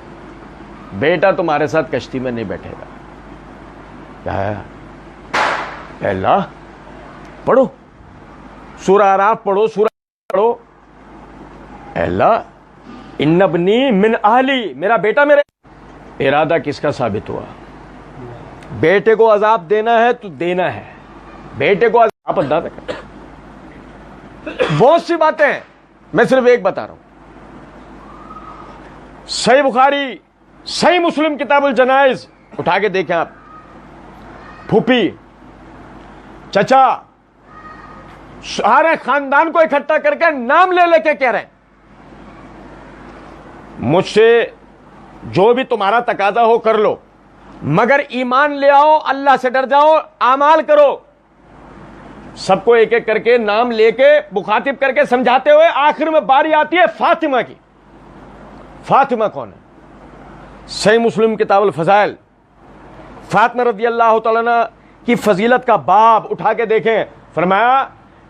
بیٹا تمہارے ساتھ کشتی میں نہیں بیٹھے گا. کیا ہے؟ اللہ پڑھو سورہ اعراف، پڑھو سورہ پڑھو. اللہ ان ابنی من اہلی، میرا بیٹا میرے. ارادہ کس کا ثابت ہوا؟ بیٹے کو عذاب دینا ہے تو دینا ہے. بیٹے کو آپ اندازہ کریں. بہت سی باتیں ہیں، میں صرف ایک بتا رہا ہوں. صحیح بخاری، صحیح مسلم، کتاب الجنائز اٹھا کے دیکھیں آپ. پھوپھی، چچا، سارے خاندان کو اکٹھا کر کے نام لے لے کے کہہ رہے ہیں مجھ سے جو بھی تمہارا تقاضا ہو کر لو، مگر ایمان لے آؤ، اللہ سے ڈر جاؤ، اعمال کرو. سب کو ایک ایک کر کے نام لے کے مخاطب کر کے سمجھاتے ہوئے آخر میں باری آتی ہے فاطمہ کی. فاطمہ کون ہے؟ صحیح مسلم کتاب الفضائل، فاطمہ رضی اللہ تعالیٰ عنہ کی فضیلت کا باب اٹھا کے دیکھیں. فرمایا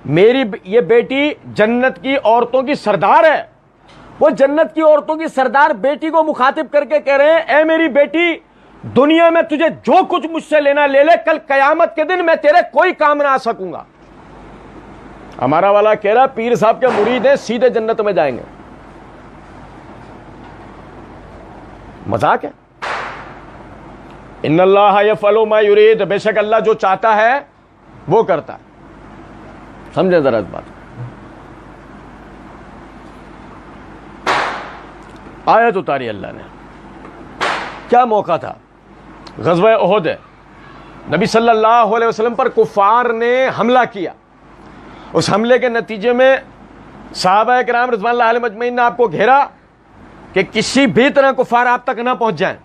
میری یہ بیٹی جنت کی عورتوں کی سردار ہے. وہ جنت کی عورتوں کی سردار بیٹی کو مخاطب کر کے کہہ رہے ہیں اے میری بیٹی، دنیا میں تجھے جو کچھ مجھ سے لینا لے لے، کل قیامت کے دن میں تیرے کوئی کام نہ آ سکوں گا. ہمارا والا کہہ رہا پیر صاحب کے مرید ہیں سیدھے جنت میں جائیں گے. مذاق ہے؟ ان اللہ یفعل ما یرید، بے شک اللہ جو چاہتا ہے وہ کرتا ہے. سمجھے ذرا اس بات. آیت اتاری اللہ نے. کیا موقع تھا؟ غزوہ احد ہے. نبی صلی اللہ علیہ وسلم پر کفار نے حملہ کیا. اس حملے کے نتیجے میں صحابہ کرام رضوان اللہ علیہم اجمعین نے آپ کو گھیرا کہ کسی بھی طرح کفار آپ تک نہ پہنچ جائیں.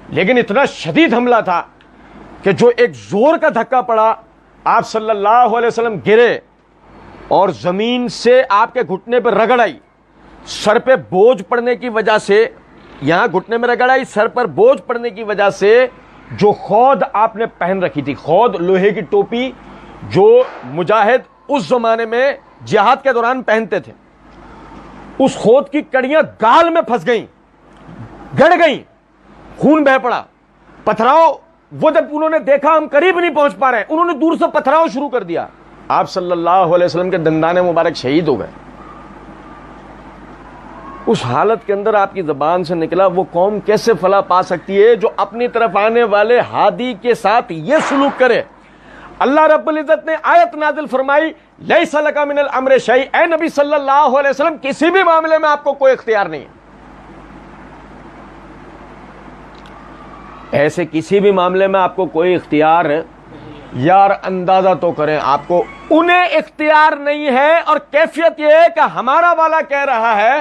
لیکن اتنا شدید حملہ تھا کہ جو ایک زور کا دھکا پڑا آپ صلی اللہ علیہ وسلم گرے اور زمین سے آپ کے گھٹنے پہ رگڑ آئی، سر پہ بوجھ پڑنے کی وجہ سے، یہاں گھٹنے میں رگڑ آئی، سر پر بوجھ پڑنے کی وجہ سے جو خود آپ نے پہن رکھی تھی، خود لوہے کی ٹوپی جو مجاہد اس زمانے میں جہاد کے دوران پہنتے تھے، اس خود کی کڑیاں گال میں پھنس گئیں، گڑ گئیں، خون بہہ پڑا، پتھراؤ۔ وہ جب انہوں نے دیکھا ہم قریب نہیں پہنچ پا رہے ہیں، انہوں نے دور سے پتھراؤ شروع کر دیا، آپ صلی اللہ علیہ وسلم کے دندان مبارک شہید ہو گئے۔ اس حالت کے اندر آپ کی زبان سے نکلا وہ قوم کیسے فلاح پا سکتی ہے جو اپنی طرف آنے والے ہادی کے ساتھ یہ سلوک کرے؟ اللہ رب العزت نے آیت نازل فرمائی، لیس لک من الامر شیء، اے نبی صلی اللہ علیہ وسلم کسی بھی معاملے میں آپ کو کوئی اختیار نہیں ہے۔ ایسے کسی بھی معاملے میں آپ کو کوئی اختیار، یار اندازہ تو کریں، آپ کو انہیں اختیار نہیں ہے، اور کیفیت یہ ہے کہ ہمارا والا کہہ رہا ہے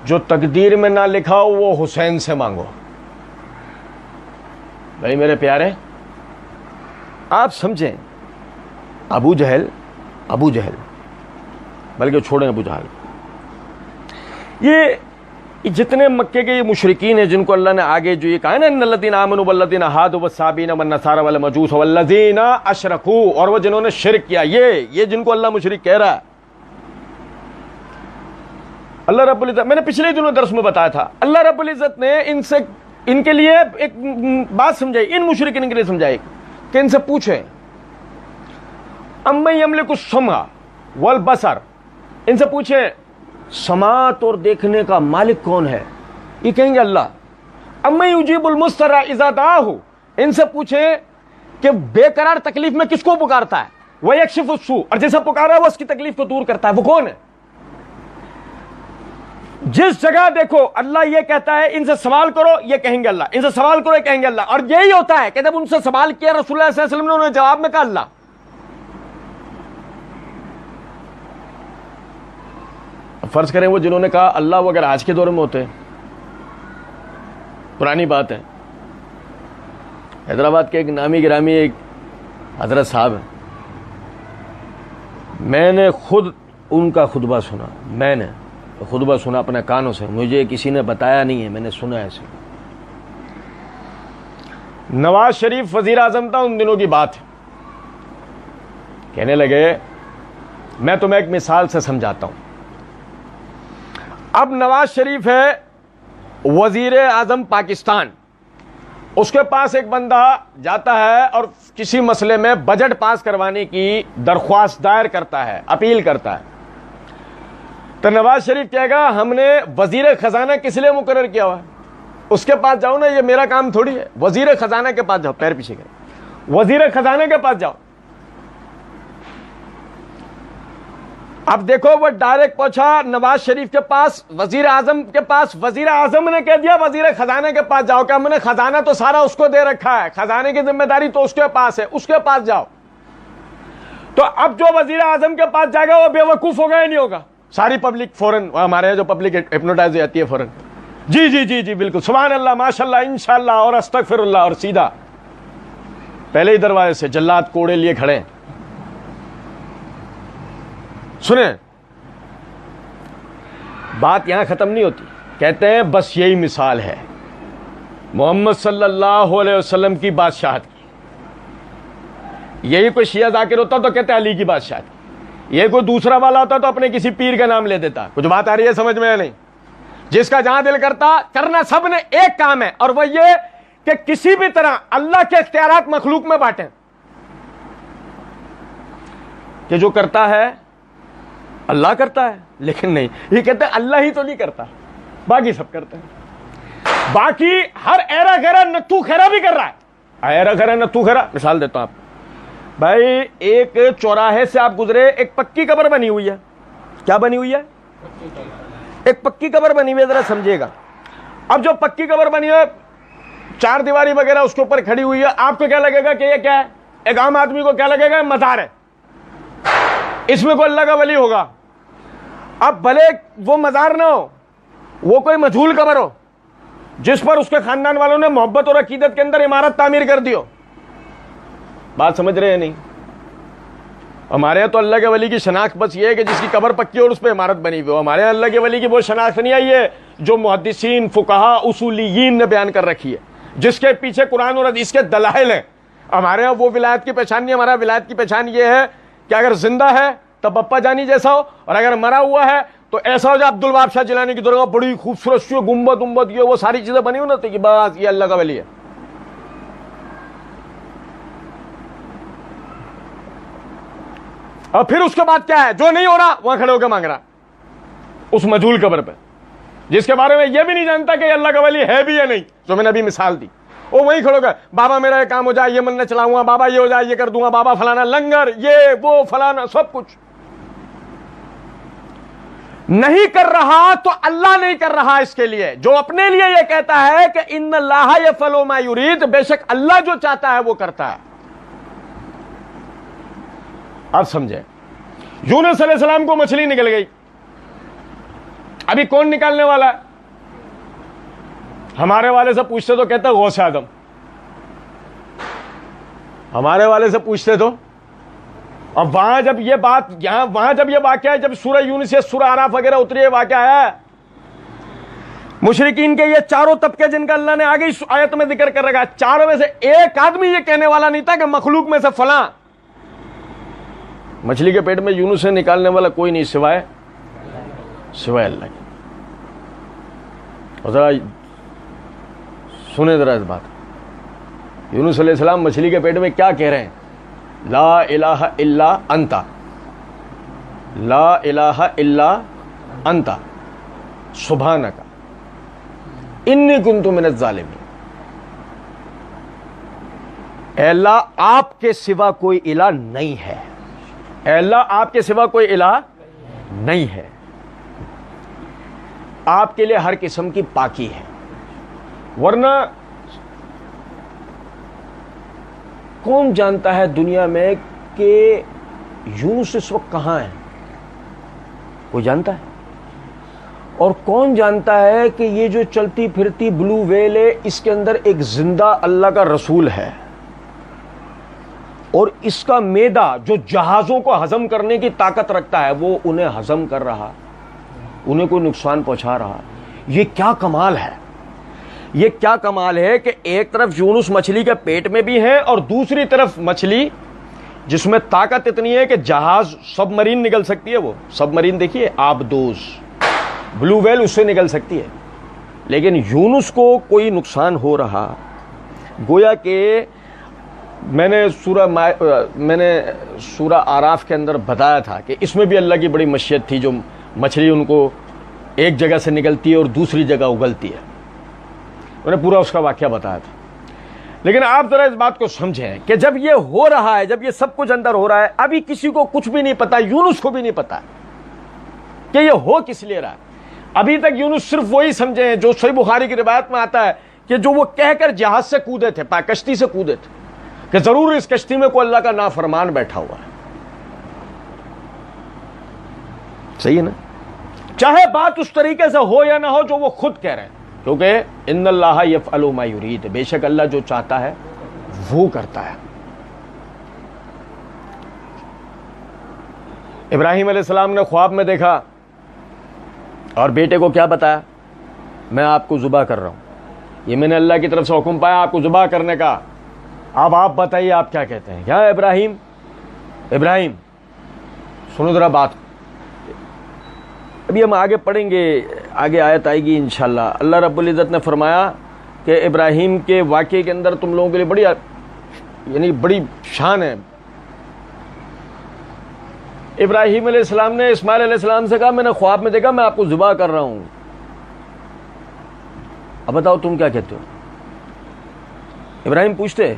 جو تقدیر میں نہ لکھا ہو وہ حسین سے مانگو۔ بھائی میرے پیارے، آپ سمجھیں، ابو جہل بلکہ چھوڑیں ابو جہل، یہ جتنے مکے کے یہ مشرکین ہیں جن کو اللہ نے آگے جو یہ کہا ہے نا، ان الذین آمنوا والذین ہادوا والصابین والنصارى والمجوس والذین اشرکوا، اور وہ جنہوں نے شرک کیا، یہ جن کو اللہ مشرک کہہ رہا ہے، اللہ رب العزت، میں نے پچھلے دنوں درس میں بتایا تھا، اللہ رب العزت نے ان کے لیے ایک بات سمجھائی، ان مشرکین کے لیے سمجھائی کہ ان سے پوچھیں امن یملک السمع والبصر، ان سے پوچھیں سماعت اور دیکھنے کا مالک کون ہے؟ یہ کہیں گے اللہ۔ امن یجیب المضطر اذا دعاہ، ان سے پوچھیں کہ بے قرار تکلیف میں کس کو پکارتا ہے؟ ویکشف السوء، اور جیسا پکارا ہے وہ اس کی تکلیف کو دور کرتا ہے، وہ کون ہے؟ جس جگہ دیکھو اللہ یہ کہتا ہے ان سے سوال کرو، یہ کہیں گے اللہ، ان سے سوال کرو، یہ کہیں گے اللہ، اور یہی ہوتا ہے کہ جب ان سے سوال کیا رسول اللہ صلی اللہ علیہ وسلم نے، انہوں نے جواب میں کہا اللہ۔ فرض کریں وہ جنہوں نے کہا اللہ، وہ اگر آج کے دور میں ہوتے، پرانی بات ہے، حیدرآباد کے ایک نامی گرامی ایک حضرت صاحب ہیں، میں نے خود ان کا خطبہ سنا، میں نے خطبہ سنا اپنے کانوں سے، مجھے کسی نے بتایا نہیں ہے، میں نے سنا ایسے۔ نواز شریف وزیر اعظم تھا، ان دنوں کی بات ہے، کہنے لگے، میں تمہیں ایک مثال سے سمجھاتا ہوں، اب نواز شریف ہے وزیر اعظم پاکستان، اس کے پاس ایک بندہ جاتا ہے اور کسی مسئلے میں بجٹ پاس کروانے کی درخواست دائر کرتا ہے، اپیل کرتا ہے، تو نواز شریف کہے گا ہم نے وزیر خزانہ کس لیے مقرر کیا ہوا ہے، اس کے پاس جاؤ نا، یہ میرا کام تھوڑی ہے، وزیر خزانہ کے پاس جاؤ، پیر پیچھے کرے، وزیر خزانہ کے پاس جاؤ۔ اب دیکھو وہ ڈائریکٹ پہنچا نواز شریف کے پاس، وزیر اعظم کے پاس، وزیر اعظم نے کہہ دیا وزیر خزانہ کے پاس جاؤ، کہ ہم نے خزانہ تو سارا اس کو دے رکھا ہے، خزانے کی ذمہ داری تو اس کے پاس ہے، اس کے پاس جاؤ۔ تو اب جو وزیر اعظم کے پاس جائے گا وہ بے وقوف ہوگا یا نہیں ہوگا؟ ساری پبلک فوراً، ہمارے جو پبلک ہپنوٹائز ہو جاتی ہے فوراً، جی جی جی جی بالکل، سبحان اللہ، ماشاء اللہ، انشاءاللہ، اور استغفر اللہ، اور سیدھا پہلے ہی دروازے سے جلاد کوڑے لیے کھڑے ہیں۔ سنیں، بات یہاں ختم نہیں ہوتی، کہتے ہیں بس یہی مثال ہے محمد صلی اللہ علیہ وسلم کی بادشاہت کی۔ یہی کوئی شیعہ ذاکر ہوتا تو کہتے ہیں علی کی بادشاہت کی، یہ کوئی دوسرا والا ہوتا تو اپنے کسی پیر کا نام لے دیتا۔ کچھ بات آ رہی ہے سمجھ میں یا نہیں؟ جس کا جہاں دل کرتا، کرنا سب نے ایک کام ہے، اور وہ یہ کہ کسی بھی طرح اللہ کے اختیارات مخلوق میں بانٹیں، کہ جو کرتا ہے اللہ کرتا ہے، لیکن نہیں، یہ کہتے ہیں اللہ ہی تو نہیں کرتا، باقی سب کرتے ہیں، باقی ہر ایرا گیرا نتو خیرا بھی کر رہا ہے، ایرا گیرا نتو خیرا۔ مثال دیتا ہوں آپ، بھائی ایک چوراہے سے آپ گزرے، ایک پکی قبر بنی ہوئی ہے، کیا بنی ہوئی ہے؟ ایک پکی قبر بنی ہوئی ہے، ذرا سمجھیے گا۔ اب جو پکی قبر بنی ہے، چار دیواری وغیرہ اس کے اوپر کھڑی ہوئی ہے، آپ کو کیا لگے گا کہ یہ کیا ہے؟ ایک عام آدمی کو کیا لگے گا؟ مزار ہے، اس میں کوئی اللہ کا ولی ہوگا۔ اب بھلے وہ مزار نہ ہو، وہ کوئی مجہول قبر ہو جس پر اس کے خاندان والوں نے محبت اور عقیدت کے اندر عمارت تعمیر کر دی ہو، بات سمجھ رہے ہیں نہیں؟ ہمارے یہاں تو اللہ کے ولی کی شناخت بس یہ ہے کہ جس کی قبر پکی اور اس پہ عمارت بنی ہوئی ہو. ہمارے یہاں اللہ کے ولی کی وہ شناخت نہیں آئی ہے جو محدثین، فقہا، اصولیین نے بیان کر رکھی ہے، جس کے پیچھے قرآن اور حدیث کے دلائل ہیں. ہمارے یہاں وہ ولایت کی پہچان نہیں. ہمارا ولایت کی پہچان یہ ہے کہ اگر زندہ ہے تب ابا جانی جیسا ہو، اور اگر مرا ہوا ہے تو ایسا ہو جائے عبد الوہاب شاہ جیلانی کی درگاہ بڑی خوبصورت سی گنبد گنبد یہ وہ ساری چیزیں بنی ہوئی نا کہ بس یہ اللہ کا ولی ہے. اور پھر اس کے بعد کیا ہے؟ جو نہیں ہو رہا وہاں کھڑے ہو کے مانگ رہا اس مجہول قبر پہ، جس کے بارے میں یہ بھی نہیں جانتا کہ یہ اللہ کا ولی ہے بھی یا نہیں، جو میں نے ابھی مثال دی. وہ وہیں کھڑے ہو گئے، بابا میرا یہ کام ہو جائے، یہ منت چلاؤں گا، بابا یہ ہو جائے، یہ کر دوں گا، بابا فلانا لنگر، یہ وہ فلانا سب کچھ نہیں کر رہا تو اللہ نہیں کر رہا. اس کے لیے جو اپنے لیے یہ کہتا ہے کہ ان اللہ یفعل ما یرید، بے شک اللہ جو چاہتا ہے وہ کرتا ہے. اب سمجھے، یونس علیہ السلام کو مچھلی نکل گئی، ابھی کون نکالنے والا ہے؟ ہمارے والے سے پوچھتے تو کہتا غوث اعظم. ہمارے والے سے پوچھتے تو، اب وہاں جب یہ بات وہاں جب یہ واقعہ ہے، جب سورہ یونس یا سورہ اعراف وغیرہ اتری ہے، واقعہ ہے مشرکین کے یہ چاروں طبقے جن کا اللہ نے آگے اس آیت میں ذکر کر رکھا ہے، چاروں میں سے ایک آدمی یہ کہنے والا نہیں تھا کہ مخلوق میں سے فلاں. مچھلی کے پیٹ میں یونس سے نکالنے والا کوئی نہیں سوائے اللہ کے. اور ذرا سنیں ذرا اس بات، یونس علیہ السلام مچھلی کے پیٹ میں کیا کہہ رہے ہیں؟ لا الہ الا انت، لا الہ الا انت سبحانک انی کنت من الظالمین. اے اللہ آپ کے سوا کوئی الہ نہیں ہے، اے اللہ آپ کے سوا کوئی الہ نہیں ہے، آپ کے لیے ہر قسم کی پاکی ہے. ورنہ کون جانتا ہے دنیا میں کہ یونس اس وقت کہاں ہے؟ کوئی جانتا ہے؟ اور کون جانتا ہے کہ یہ جو چلتی پھرتی بلو ویل ہے اس کے اندر ایک زندہ اللہ کا رسول ہے، اور اس کا معدہ جو جہازوں کو ہضم کرنے کی طاقت رکھتا ہے وہ انہیں ہضم کر رہا، انہیں کوئی نقصان پہنچا رہا. یہ کیا کمال ہے! یہ کیا کمال ہے کہ ایک طرف یونس مچھلی کے پیٹ میں بھی ہے اور دوسری طرف مچھلی جس میں طاقت اتنی ہے کہ جہاز سب مرین نکل سکتی ہے. وہ سب مرین دیکھیے آبدوز بلو ویل اس سے نکل سکتی ہے، لیکن یونس کو کوئی نقصان ہو رہا. گویا کہ میں نے سورہ آراف کے اندر بتایا تھا کہ اس میں بھی اللہ کی بڑی مشیت تھی، جو مچھلی ان کو ایک جگہ سے نکلتی ہے اور دوسری جگہ اگلتی ہے. میں نے پورا اس کا واقعہ بتایا تھا. لیکن آپ ذرا اس بات کو سمجھیں کہ جب یہ ہو رہا ہے، جب یہ سب کچھ اندر ہو رہا ہے، ابھی کسی کو کچھ بھی نہیں پتا، یونس کو بھی نہیں پتا کہ یہ ہو کس لیے رہا ہے. ابھی تک یونس صرف وہی سمجھے ہیں جو صحیح بخاری کی روایت میں آتا ہے کہ جو وہ کہہ کر جہاز سے کودے تھے، کشتی سے کودے تھے کہ ضرور اس کشتی میں کوئی اللہ کا نافرمان بیٹھا ہوا ہے. صحیح ہے نا؟ چاہے بات اس طریقے سے ہو یا نہ ہو جو وہ خود کہہ رہے ہیں، کیونکہ ان اللہ یفعل ما یرید، بے شک اللہ جو چاہتا ہے وہ کرتا ہے. ابراہیم علیہ السلام نے خواب میں دیکھا اور بیٹے کو کیا بتایا؟ میں آپ کو ذبح کر رہا ہوں، یہ میں نے اللہ کی طرف سے حکم پایا آپ کو ذبح کرنے کا. اب آپ بتائیے آپ کیا کہتے ہیں؟ کیا ابراہیم سنو ذرا بات. ابھی ہم آگے پڑھیں گے، آگے آیت آئے گی انشاءاللہ. اللہ رب العزت نے فرمایا کہ ابراہیم کے واقعے کے اندر تم لوگوں کے لیے بڑی شان ہے. ابراہیم علیہ السلام نے اسماعیل علیہ السلام سے کہا میں نے خواب میں دیکھا میں آپ کو ذبح کر رہا ہوں، اب بتاؤ تم کیا کہتے ہو؟ ابراہیم پوچھتے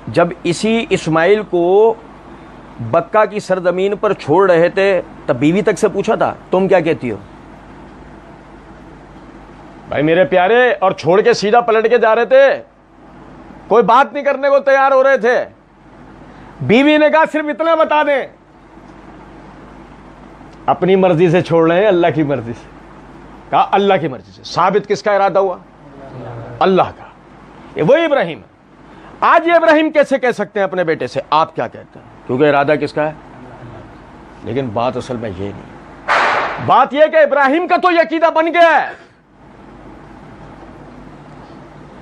جب اسی اسماعیل کو بکہ کی سرزمین پر چھوڑ رہے تھے تب بیوی تک سے پوچھا تھا تم کیا کہتی ہو؟ بھائی میرے پیارے، اور چھوڑ کے سیدھا پلٹ کے جا رہے تھے، کوئی بات نہیں کرنے کو تیار ہو رہے تھے. بیوی نے کہا صرف اتنا بتا دیں اپنی مرضی سے چھوڑ رہے ہیں اللہ کی مرضی سے. کہا اللہ کی مرضی سے. ثابت کس کا ارادہ ہوا؟ اللہ کا. یہ وہی ابراہیم ہے. آج یہ ابراہیم کیسے کہہ سکتے ہیں اپنے بیٹے سے آپ کیا کہتے ہیں؟ کیونکہ ارادہ کس کا ہے. لیکن بات اصل میں یہ نہیں، بات یہ کہ ابراہیم کا تو یہ عقیدہ بن گیا ہے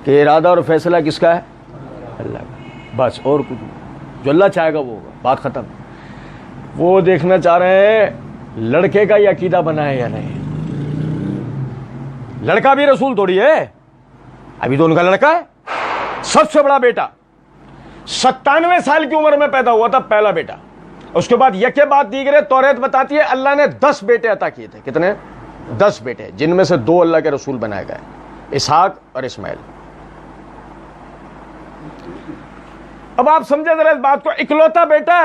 کہ ارادہ اور فیصلہ کس کا ہے؟ اللہ کا. بس اور کچھ نہیں، جو اللہ چاہے گا وہ ہوگا، بات ختم. وہ دیکھنا چاہ رہے ہیں لڑکے کا یہ عقیدہ بنا ہے یا نہیں. لڑکا بھی رسول تھوڑی ہے، ابھی تو ان کا لڑکا ہے، سب سے بڑا بیٹا 97 سال کی عمر میں پیدا ہوا تھا، پہلا بیٹا. اس کے بعد یکے بعد دیگرے توریت بتاتی ہے اللہ نے 10 بیٹے عطا کیے تھے. کتنے؟ 10 بیٹے، جن میں سے 2 اللہ کے رسول بنائے گئے، اسحاق اور اسماعیل. اب آپ سمجھے ذرا اس بات کو، اکلوتا بیٹا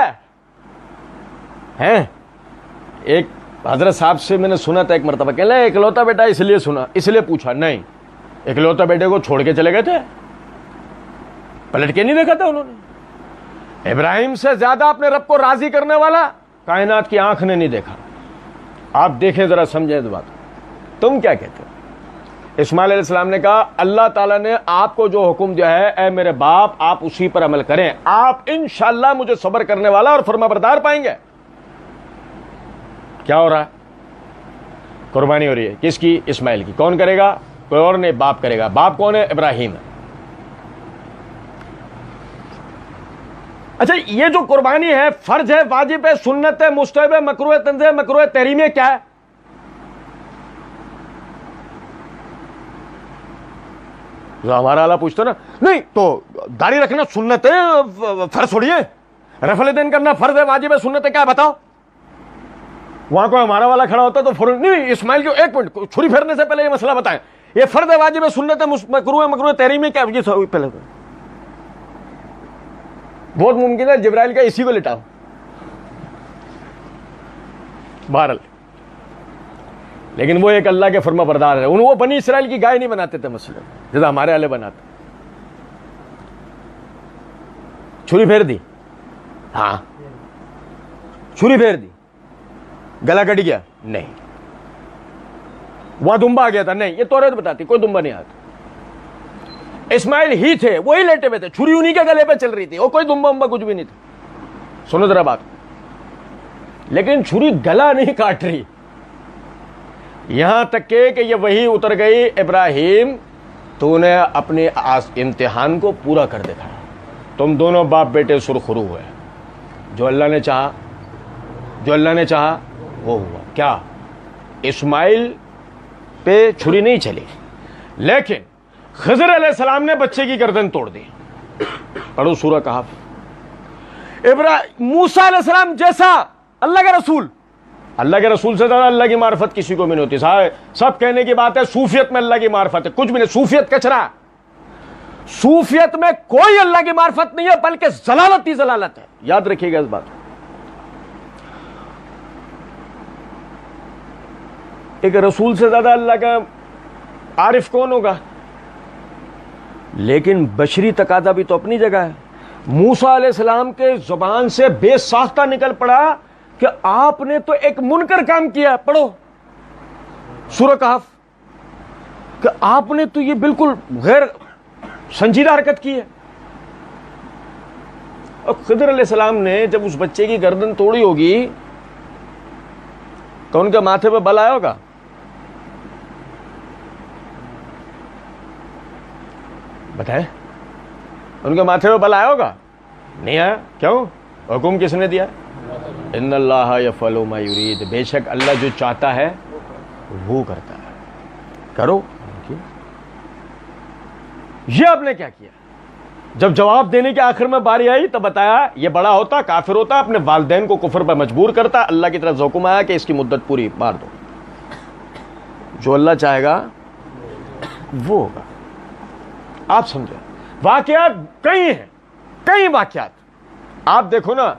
ہے. ایک حضرت صاحب سے میں نے سنا تھا ایک مرتبہ، کہ لے اکلوتا بیٹا اس لیے سنا، اس لیے پوچھا. نہیں، اکلوتا بیٹے کو چھوڑ کے چلے گئے تھے، پلٹ کے نہیں دیکھا تھا انہوں نے. ابراہیم سے زیادہ اپنے رب کو راضی کرنے والا کائنات کی آنکھ نے نہیں دیکھا. آپ دیکھیں ذرا، سمجھیں اس بات. تم کیا کہتے ہو؟ اسماعیل علیہ السلام نے کہا اللہ تعالیٰ نے آپ کو جو حکم دیا ہے اے میرے باپ آپ اسی پر عمل کریں، آپ انشاءاللہ مجھے صبر کرنے والا اور فرما بردار پائیں گے. کیا ہو رہا ہے؟ قربانی ہو رہی ہے. کس کی؟ اسماعیل کی. کون کرے گا؟ کوئی اور نہیں، باپ کرے گا. باپ کون ہے؟ ابراہیم ہے. اچھا، یہ جو قربانی ہے فرض ہے، واجب ہے، سنت ہے، مستحب ہے، مکروہ ہے، تنزیہ ہے، مکروہ ہے، تحریم ہے، کیا ہے؟ ہمارا اللہ پوچھتا نا، نہیں تو داڑھی رکھنا سنت ہے، فرض تھوڑی ہے. رفع دین کرنا فرض ہے، واجب ہے، سنت ہے، کیا ہے بتاؤ؟ وہاں کوئی ہمارا والا کھڑا ہوتا تو فوراً نہیں. اسماعیل کو ایک منٹ، چھری پھیرنے سے پہلے یہ مسئلہ بتائیں، یہ فرض ہے، واجب ہے، سنت ہے، مکروہ ہے، مکروہ ہے، تحریم ہے، کیا؟ یہ پہلے تو بہت ممکن ہے جبرائیل کا اسی کو لٹاؤ. بہرحال، لیکن وہ ایک اللہ کے فرما بردار ہے. وہ بنی اسرائیل کی گائے نہیں بناتے تھے مسئلہ، جیسا ہمارے والے بناتے. چھری پھیر دی، ہاں چھری پھیر دی، گلا کٹ گیا نہیں. وہاں دمبا آ گیا تھا نہیں، یہ توریت بتاتی کوئی دمبا نہیں آتا. اسماعیل ہی تھے، وہی لیٹے ہوئے تھے، چھری انہی کے گلے پہ چل رہی تھی، اور کوئی دمبا امبا کچھ بھی نہیں تھا. سنو ذرا بات، لیکن چھری گلا نہیں کاٹ رہی. یہاں تک کہ یہ وہی اتر گئی، ابراہیم تو نے اپنے امتحان کو پورا کر دکھایا. تم دونوں باپ بیٹے سرخرو ہوئے، جو اللہ نے چاہا، جو اللہ نے چاہا وہ ہوا. کیا؟ اسماعیل پہ چھری نہیں چلی، لیکن خضر علیہ السلام نے بچے کی گردن توڑ دی. پڑھو سورہ کہف. موسیٰ علیہ السلام جیسا اللہ کے رسول، اللہ کے رسول سے زیادہ اللہ کی معرفت کسی کو بھی نہیں ہوتی. سب کہنے کی بات ہے صوفیت میں اللہ کی معرفت ہے، کچھ بھی نہیں. صوفیت کچرا، صوفیت میں کوئی اللہ کی معرفت نہیں ہے، بلکہ ضلالت ہی ضلالت ہے. یاد رکھیے گا اس بات. ایک رسول سے زیادہ اللہ کا عارف کون ہوگا؟ لیکن بشری تقاضا بھی تو اپنی جگہ ہے. موسیٰ علیہ السلام کے زبان سے بے ساختہ نکل پڑا کہ آپ نے تو ایک منکر کام کیا. پڑھو سورہ کہف، کہ آپ نے تو یہ بالکل غیر سنجیدہ حرکت کی ہے. اور خضر علیہ السلام نے جب اس بچے کی گردن توڑی ہوگی تو ان کے ماتھے پہ بل آیا ہوگا. بتائیں، ان کے ماتھے پہ بل آیا ہوگا؟ نہیں آیا. کیوں؟ حکم کس نے دیا؟ ان اللہ یفعل ما یرید، بے شک اللہ جو چاہتا ہے وہ کرتا ہے. کرو. یہ آپ نے کیا کیا؟ جب جواب دینے کے آخر میں باری آئی تب بتایا یہ بڑا ہوتا، کافر ہوتا، اپنے والدین کو کفر پر مجبور کرتا. اللہ کی طرف سے حکم آیا کہ اس کی مدت پوری مار دو. جو اللہ چاہے گا وہ ہوگا. آپ سمجھیں، واقعات کئی ہیں، کئی واقعات. آپ دیکھو نا،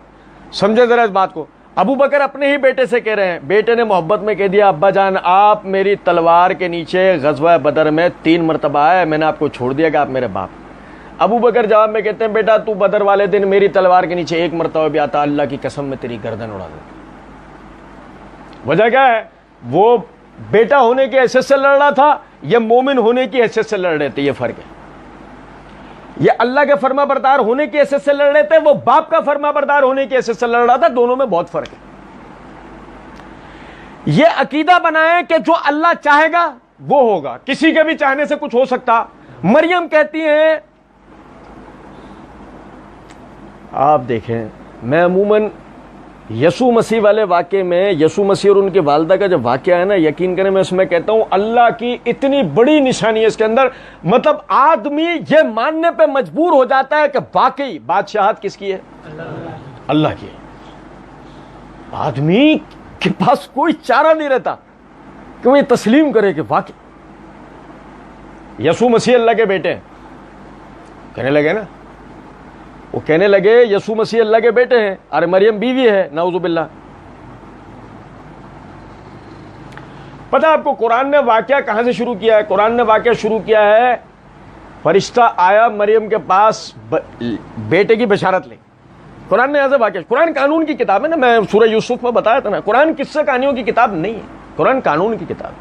سمجھے ذرا اس بات کو. ابو بکر اپنے ہی بیٹے سے کہہ رہے ہیں، بیٹے نے محبت میں کہہ دیا ابا جان آپ میری تلوار کے نیچے غزوہ بدر میں 3 مرتبہ آئے، میں نے آپ کو چھوڑ دیا کہ آپ میرے باپ. ابو بکر جواب میں کہتے ہیں بیٹا تو بدر والے دن میری تلوار کے نیچے 1 مرتبہ بھی آتا، اللہ کی قسم میں تیری گردن اڑا دیتا. وجہ کیا ہے؟ وہ بیٹا ہونے کی حیثیت سے لڑ رہا تھا، یہ مومن ہونے کی حیثیت سے لڑ رہے تھے. یہ فرق ہے. یہ اللہ کے فرما بردار ہونے کی حیثیت سے لڑ رہے تھے, وہ باپ کا فرما بردار ہونے کی حیثیت سے لڑ رہا تھا. دونوں میں بہت فرق ہے. یہ عقیدہ بنائیں کہ جو اللہ چاہے گا وہ ہوگا, کسی کے بھی چاہنے سے کچھ ہو سکتا. مریم کہتی ہیں, آپ دیکھیں, میں عموماً یسوع مسیح والے واقعے میں, یسوع مسیح اور ان کی والدہ کا جو واقعہ ہے نا, یقین کریں میں اس میں کہتا ہوں اللہ کی اتنی بڑی نشانی ہے اس کے اندر. مطلب آدمی یہ ماننے پہ مجبور ہو جاتا ہے کہ واقعی بادشاہت کس کی ہے؟ اللہ کی. آدمی کے پاس کوئی چارہ نہیں رہتا کہ وہ یہ تسلیم کرے کہ واقعی یسوع مسیح اللہ کے بیٹے ہیں. کہنے لگے نا, وہ کہنے لگے یسوع مسیح اللہ کے بیٹے ہیں, ارے مریم بیوی ہے, نعوذ باللہ. پتہ آپ کو قرآن نے واقعہ کہاں سے شروع کیا ہے؟ قرآن نے واقعہ شروع کیا ہے, فرشتہ آیا مریم کے پاس بیٹے کی بشارت لے. قرآن نے ایسا واقعہ, قرآن قانون کی کتاب ہے نا, میں سورہ یوسف میں بتایا تھا نا, قرآن قصے کہانیوں کی کتاب نہیں ہے, قرآن قانون کی کتاب ہے.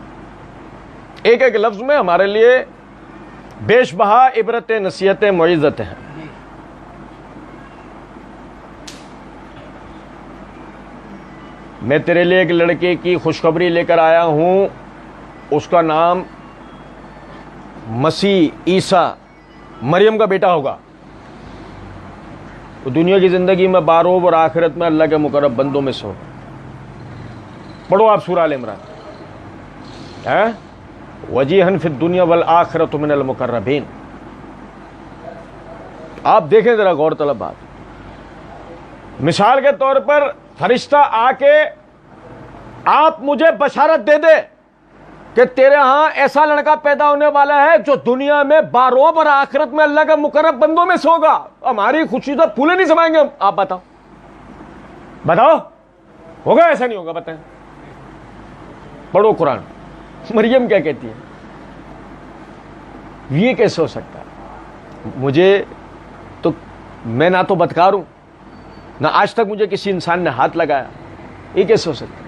ایک ایک لفظ میں ہمارے لیے بیش بہا عبرت نصیحت معزت ہیں. میں تیرے لیے ایک لڑکے کی خوشخبری لے کر آیا ہوں, اس کا نام مسیح عیسیٰ مریم کا بیٹا ہوگا. وہ دنیا کی زندگی میں باروب اور آخرت میں اللہ کے مقرب بندوں میں سے ہو. پڑھو آپ سورہ آل عمران. وجیہن فی الدنیا والآخرۃ من المقربین. آپ دیکھیں ذرا غور طلب بات. مثال کے طور پر فرشتہ آ کے آپ مجھے بشارت دے دے کہ تیرے ہاں ایسا لڑکا پیدا ہونے والا ہے جو دنیا میں باروب اور آخرت میں اللہ کا مقرب بندوں میں سے ہوگا, ہماری خوشی تو پھولے نہیں سمائیں گے. آپ بتاؤ بتاؤ ہوگا ایسا نہیں ہوگا؟ بتائیں. پڑھو قرآن. مریم کیا کہتی ہے؟ یہ کیسے ہو سکتا ہے؟ مجھے تو, میں نہ تو بدکار ہوں, نہ آج تک مجھے کسی انسان نے ہاتھ لگایا, یہ کیسے ہو سکتا ہے؟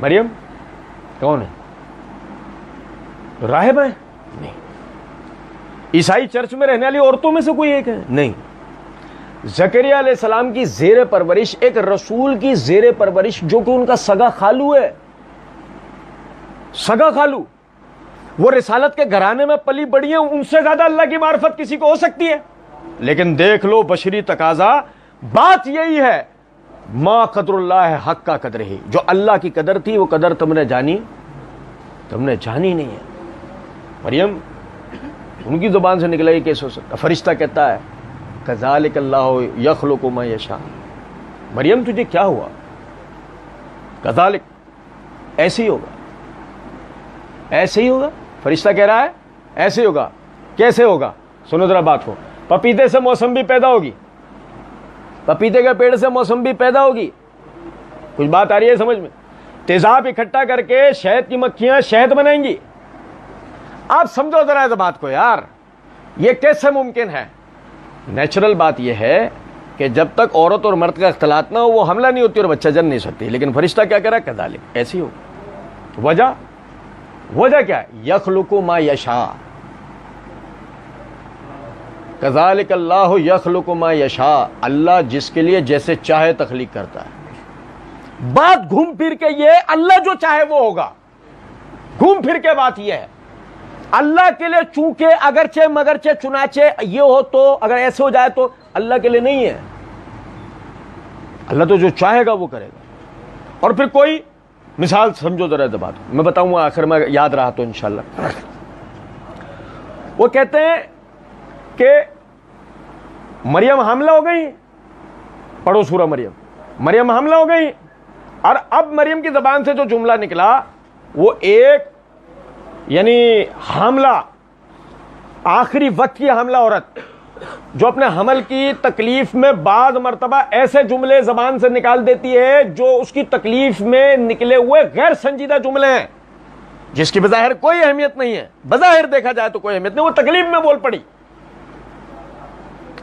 مریم کون ہے؟ راہب ہے؟ نہیں. عیسائی چرچ میں رہنے والی عورتوں میں سے کوئی ایک ہے؟ نہیں. زکریہ علیہ السلام کی زیر پرورش, ایک رسول کی زیر پرورش جو کہ ان کا سگا خالو ہے, سگا خالو, وہ رسالت کے گھرانے میں پلی بڑی ہیں, ان سے زیادہ اللہ کی معرفت کسی کو ہو سکتی ہے؟ لیکن دیکھ لو بشری تقاضا, بات یہی ہے, ما قدر اللہ حق کا قدر ہی, جو اللہ کی قدر تھی وہ قدر تم نے جانی نہیں ہے. مریم ان کی زبان سے نکلا, یہ کیسے ہو سکتا؟ فرشتہ کہتا ہے کذالک اللہ یخلق ما یشاء. مریم تجھے کیا ہوا؟ کذالک, ایسے ہی ہوگا, ایسے ہی ہوگا. فرشتہ کہہ رہا ہے ایسے ہی ہوگا. کیسے ہوگا؟ سنو ذرا بات کو. پپیتے سے موسمبی پیدا ہوگی, پپیتے کے پیڑ سے موسمبی پیدا ہوگی. کچھ بات آ رہی ہے سمجھ میں؟ تیزاب اکٹھا کر کے شہد کی مکھیاں شہد بنائیں گی. آپ سمجھو ذرا اس بات کو یار, یہ کیسے ممکن ہے؟ نیچرل بات یہ ہے کہ جب تک عورت اور مرد کا اختلاط نہ ہو وہ حملہ نہیں ہوتی اور بچہ جن نہیں سکتی. لیکن فرشتہ کیا کہہ رہا ہے؟ کذالک, ایسی ہو. وجہ کیا ہے؟ یخلق ما یشاء. کذالک اللہ یخلق ما یشاء, اللہ جس کے لیے جیسے چاہے تخلیق کرتا ہے. بات گھوم پھر کے یہ اللہ جو چاہے وہ ہوگا. گھوم پھر کے بات یہ ہے اللہ کے لیے, چونکہ اگرچہ مگرچہ چنانچہ یہ ہو تو, اگر ایسے ہو جائے تو اللہ کے لیے نہیں ہے. اللہ تو جو چاہے گا وہ کرے گا. اور پھر کوئی مثال سمجھو ذرا بات, میں بتاؤں گا آخر میں یاد رہا تو انشاءاللہ. وہ کہتے ہیں کہ مریم حاملہ ہو گئی. پڑھو سورہ مریم. مریم حاملہ ہو گئی, اور اب مریم کی زبان سے جو جملہ نکلا وہ ایک, یعنی حاملہ, آخری وقت کی حاملہ عورت جو اپنے حمل کی تکلیف میں بعض مرتبہ ایسے جملے زبان سے نکال دیتی ہے جو اس کی تکلیف میں نکلے ہوئے غیر سنجیدہ جملے ہیں, جس کی بظاہر کوئی اہمیت نہیں ہے, بظاہر دیکھا جائے تو کوئی اہمیت نہیں, وہ تکلیف میں بول پڑی.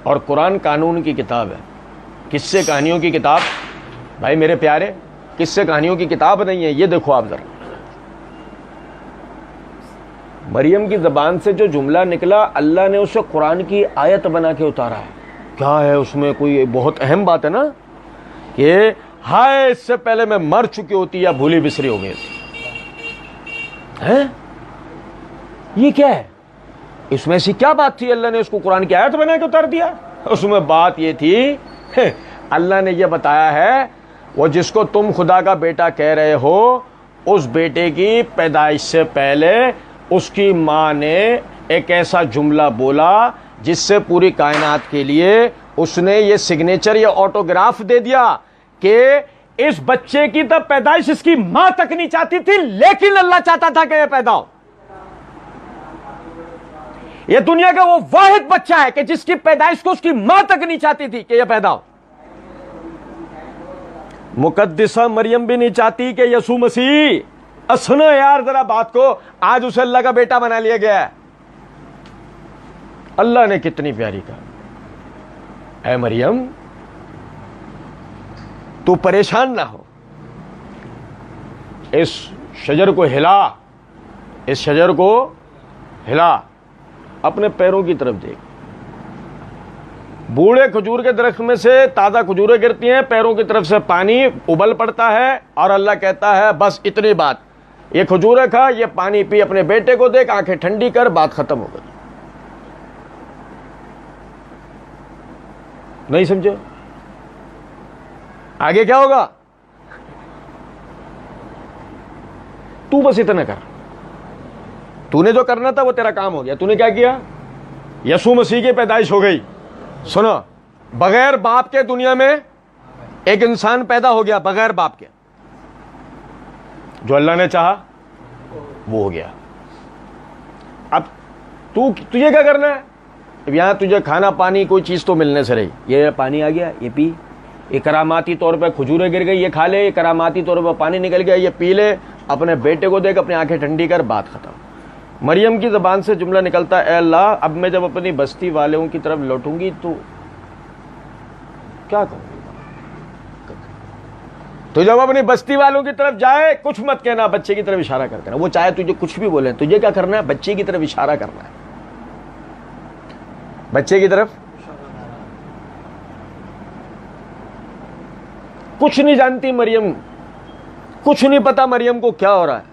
اور قرآن قانون کی کتاب ہے, قصے کہانیوں کی کتاب. بھائی میرے پیارے, قصے کہانیوں کی کتاب نہیں ہے. یہ دیکھو آپ ذرا, مریم کی زبان سے جو جملہ نکلا اللہ نے اسے قرآن کی آیت بنا کے اتارا ہے. کیا ہے اس میں؟ کوئی بہت اہم بات ہے نا کہ ہائے اس سے پہلے میں مر چکی ہوتی یا بھولی بسری ہو گئی تھی. یہ کیا ہے؟ اس میں ایسی کیا بات تھی اللہ نے اس کو قرآن کی آیت بنا کے اتار دیا؟ اس میں بات یہ تھی اللہ نے یہ بتایا ہے وہ جس کو تم خدا کا بیٹا کہہ رہے ہو اس بیٹے کی پیدائش سے پہلے اس کی ماں نے ایک ایسا جملہ بولا جس سے پوری کائنات کے لیے اس نے یہ سگنیچر یا آٹوگراف دے دیا کہ اس بچے کی تو پیدائش اس کی ماں تک نہیں چاہتی تھی لیکن اللہ چاہتا تھا کہ یہ پیدا ہو. یہ دنیا کا وہ واحد بچہ ہے کہ جس کی پیدائش کو اس کی ماں تک نہیں چاہتی تھی کہ یہ پیدا ہو. مقدسہ مریم بھی نہیں چاہتی کہ یسوع مسیح سنو یار ذرا بات کو, آج اسے اللہ کا بیٹا بنا لیا گیا ہے. اللہ نے کتنی پیاری کہا اے مریم تو پریشان نہ ہو, اس شجر کو ہلا, اس شجر کو ہلا, اپنے پیروں کی طرف دیکھ. بوڑھے کھجور کے درخت میں سے تازہ کھجوریں گرتی ہیں, پیروں کی طرف سے پانی ابل پڑتا ہے اور اللہ کہتا ہے بس اتنی بات, یہ کھجوریں کھا, یہ پانی پی, اپنے بیٹے کو دیکھ, آنکھیں ٹھنڈی کر, بات ختم ہو گئی. نہیں سمجھے؟ آگے کیا ہوگا؟ تو بس اتنا کر, تو نے جو کرنا تھا وہ تیرا کام ہو گیا. تو نے کیا کیا؟ یسوع مسیح کی پیدائش ہو گئی. سنو, بغیر باپ کے دنیا میں ایک انسان پیدا ہو گیا, بغیر باپ کے. جو اللہ نے چاہا وہ ہو گیا. اب تجھے کیا کرنا ہے؟ اب یہاں تجھے کھانا پانی کوئی چیز تو ملنے سے رہی, یہ پانی آ گیا, یہ پی, یہ کراماتی طور پہ کھجوریں گر گئی, یہ کھا لے, یہ کراماتی طور پہ پانی نکل گیا, یہ پی لے, اپنے بیٹے کو دیکھ, اپنی آنکھیں ٹھنڈی کر, بات ختم. مریم کی زبان سے جملہ نکلتا ہے اے اللہ اب میں جب اپنی بستی والوں کی طرف لوٹوں گی تو کیا کروں؟ تو جب اپنی بستی والوں کی طرف جائے کچھ مت کہنا, بچے کی طرف اشارہ کر دینا. وہ چاہے تجھے کچھ بھی بولے, تجھے کیا کرنا ہے؟ بچے کی طرف اشارہ کرنا ہے, بچے کی طرف. کچھ نہیں جانتی مریم, کچھ نہیں پتا مریم کو کیا ہو رہا ہے,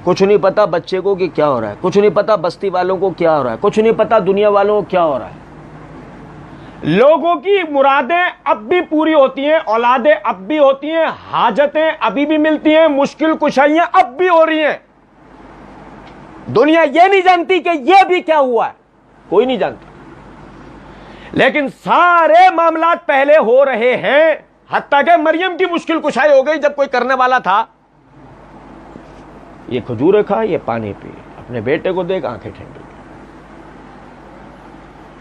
کچھ نہیں پتا بچے کو کہ کیا ہو رہا ہے, کچھ نہیں پتا بستی والوں کو کیا ہو رہا ہے, کچھ نہیں پتا دنیا والوں کو کیا ہو رہا ہے. لوگوں کی مرادیں اب بھی پوری ہوتی ہیں, اولادیں اب بھی ہوتی ہیں, حاجتیں ابھی بھی ملتی ہیں, مشکل کشائیاں اب بھی ہو رہی ہیں. دنیا یہ نہیں جانتی کہ یہ بھی کیا ہوا ہے, کوئی نہیں جانتا. لیکن سارے معاملات پہلے ہو رہے ہیں, حتیٰ کہ مریم کی مشکل کشائی ہو گئی جب کوئی کرنے والا تھا. یہ کھجوریں کھا, یہ پانی پی, اپنے بیٹے کو دیکھ, آنکھیں ٹھنڈی.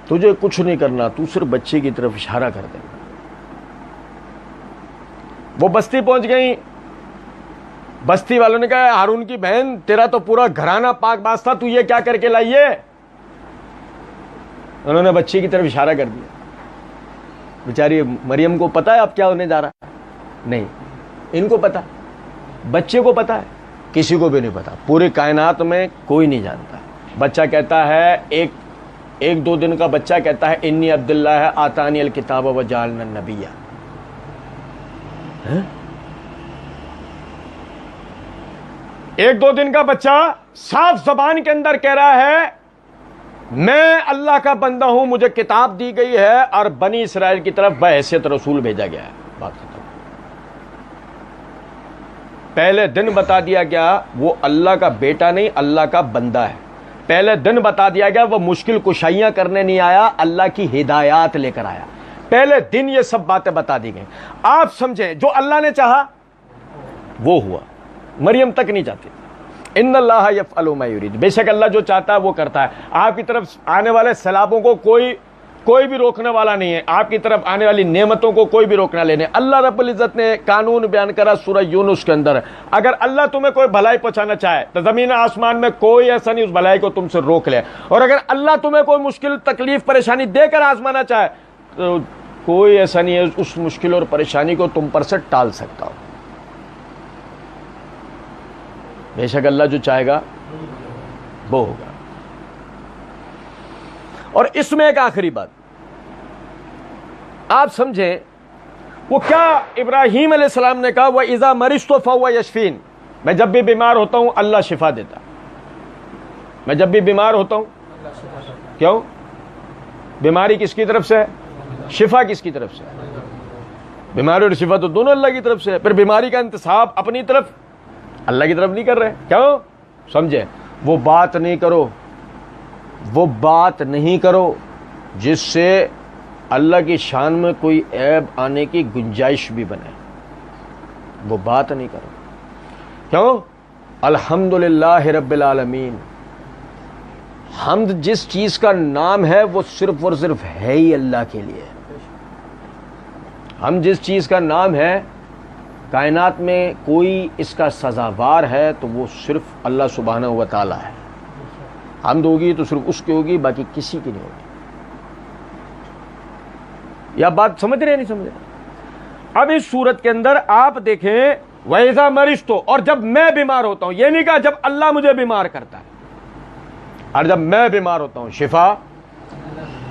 تجھے کچھ نہیں کرنا, تو صرف بچے کی طرف اشارہ کر دینا. وہ بستی پہنچ گئی. بستی والوں نے کہا ہارون کی بہن تیرا تو پورا گھرانہ پاک باز تھا, تو یہ کیا کر کے لائیے؟ انہوں نے بچے کی طرف اشارہ کر دیا. بیچاری مریم کو پتا ہے اب کیا ہونے جا رہا ہے؟ نہیں, ان کو پتا, بچے کو پتا ہے, کسی کو بھی نہیں پتا, پوری کائنات میں کوئی نہیں جانتا. بچہ کہتا ہے, ایک دو دن کا بچہ کہتا ہے انی عبداللہ ہے آتانی الکتاب وجعلنی النبیہ. ایک دو دن کا بچہ صاف زبان کے اندر کہہ رہا ہے میں اللہ کا بندہ ہوں, مجھے کتاب دی گئی ہے اور بنی اسرائیل کی طرف بحیثیت رسول بھیجا گیا ہے. بات ختم. پہلے دن بتا دیا گیا وہ اللہ کا بیٹا نہیں, اللہ کا بندہ ہے. پہلے دن بتا دیا گیا وہ مشکل کشائیاں کرنے نہیں آیا, اللہ کی ہدایات لے کر آیا. پہلے دن یہ سب باتیں بتا دی گئیں. آپ سمجھیں جو اللہ نے چاہا وہ ہوا, مریم تک نہیں چاہتی. ان اللہ یفعل ما یرید, بے شک اللہ جو چاہتا ہے وہ کرتا ہے. آپ کی طرف آنے والے سیلابوں کو کوئی بھی روکنے والا نہیں ہے, آپ کی طرف آنے والی نعمتوں کو کوئی بھی روکنا لینے. اللہ رب العزت نے قانون بیان کرا سورہ یونس کے اندر, اگر اللہ تمہیں کوئی بھلائی پہنچانا چاہے تو زمین آسمان میں کوئی ایسا نہیں اس بھلائی کو تم سے روک لے, اور اگر اللہ تمہیں کوئی مشکل تکلیف پریشانی دے کر آزمانا چاہے تو کوئی ایسا نہیں ہے اس مشکل اور پریشانی کو تم پر سے ٹال سکتا ہو. بے شک اللہ جو چاہے گا وہ ہوگا. اور اس میں ایک آخری بات آپ سمجھیں, وہ کیا ابراہیم علیہ السلام نے کہا, وَإِذَا مَرِضْتُ فَهُوَ يَشْفِينِ, میں جب بھی بیمار ہوتا ہوں اللہ شفا دیتا. میں جب بھی بیمار ہوتا ہوں, کیوں؟ بیماری کس کی طرف سے ہے؟ شفا کس کی طرف سے؟ بیماری اور شفا تو دونوں اللہ کی طرف سے ہے. پھر بیماری کا انتصاب اپنی طرف اللہ کی طرف نہیں کر رہے, کیوں؟ سمجھے, وہ بات نہیں کرو, وہ بات نہیں کرو جس سے اللہ کی شان میں کوئی عیب آنے کی گنجائش بھی بنے. وہ بات نہیں کرو, کیوں؟ الحمدللہ رب العالمین. حمد جس چیز کا نام ہے وہ صرف اور صرف ہے ہی اللہ کے لیے. ہم جس چیز کا نام ہے کائنات میں کوئی اس کا سزاوار ہے تو وہ صرف اللہ سبحانہ و تعالی ہے. حمد ہوگی تو صرف اس کی ہوگی, باقی کسی کی نہیں ہوگی. یا بات سمجھ رہے نہیں سمجھ رہے؟ اب اس صورت کے اندر آپ دیکھیں وَإِذَا مَرِضْتُ, اور جب میں بیمار ہوتا ہوں, یہ نہیں کہا جب اللہ مجھے بیمار کرتا ہے, اور جب میں بیمار ہوتا ہوں شفا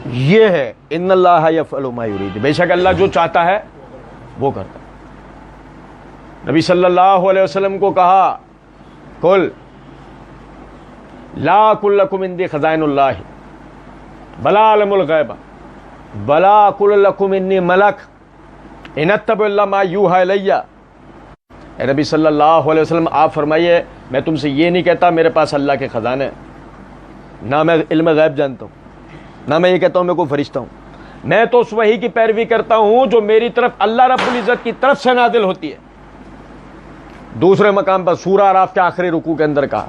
یہ ہے. ان اللہ یفعل ما یرید, بے شک اللہ جو چاہتا ہے وہ کرتا ہے. نبی صلی اللہ علیہ وسلم کو کہا قل لا اقل لکم عندی خزائن اللہ بلا علم الغیب بلا اقل لکم انی ملک ان اتبع الا ما یوحی الی. اے نبی صلی اللہ علیہ وسلم آپ فرمائیے میں تم سے یہ نہیں کہتا میرے پاس اللہ کے خزانے, نہ میں علم غیب جانتا ہوں, نہ میں یہ کہتا ہوں میں کوئی فرشتہ ہوں. میں تو اس وحی کی پیروی کرتا ہوں جو میری طرف اللہ رب العزت کی طرف سے نازل ہوتی ہے. دوسرے مقام پر سورہ اعراف کے آخری رکوع کے اندر کہا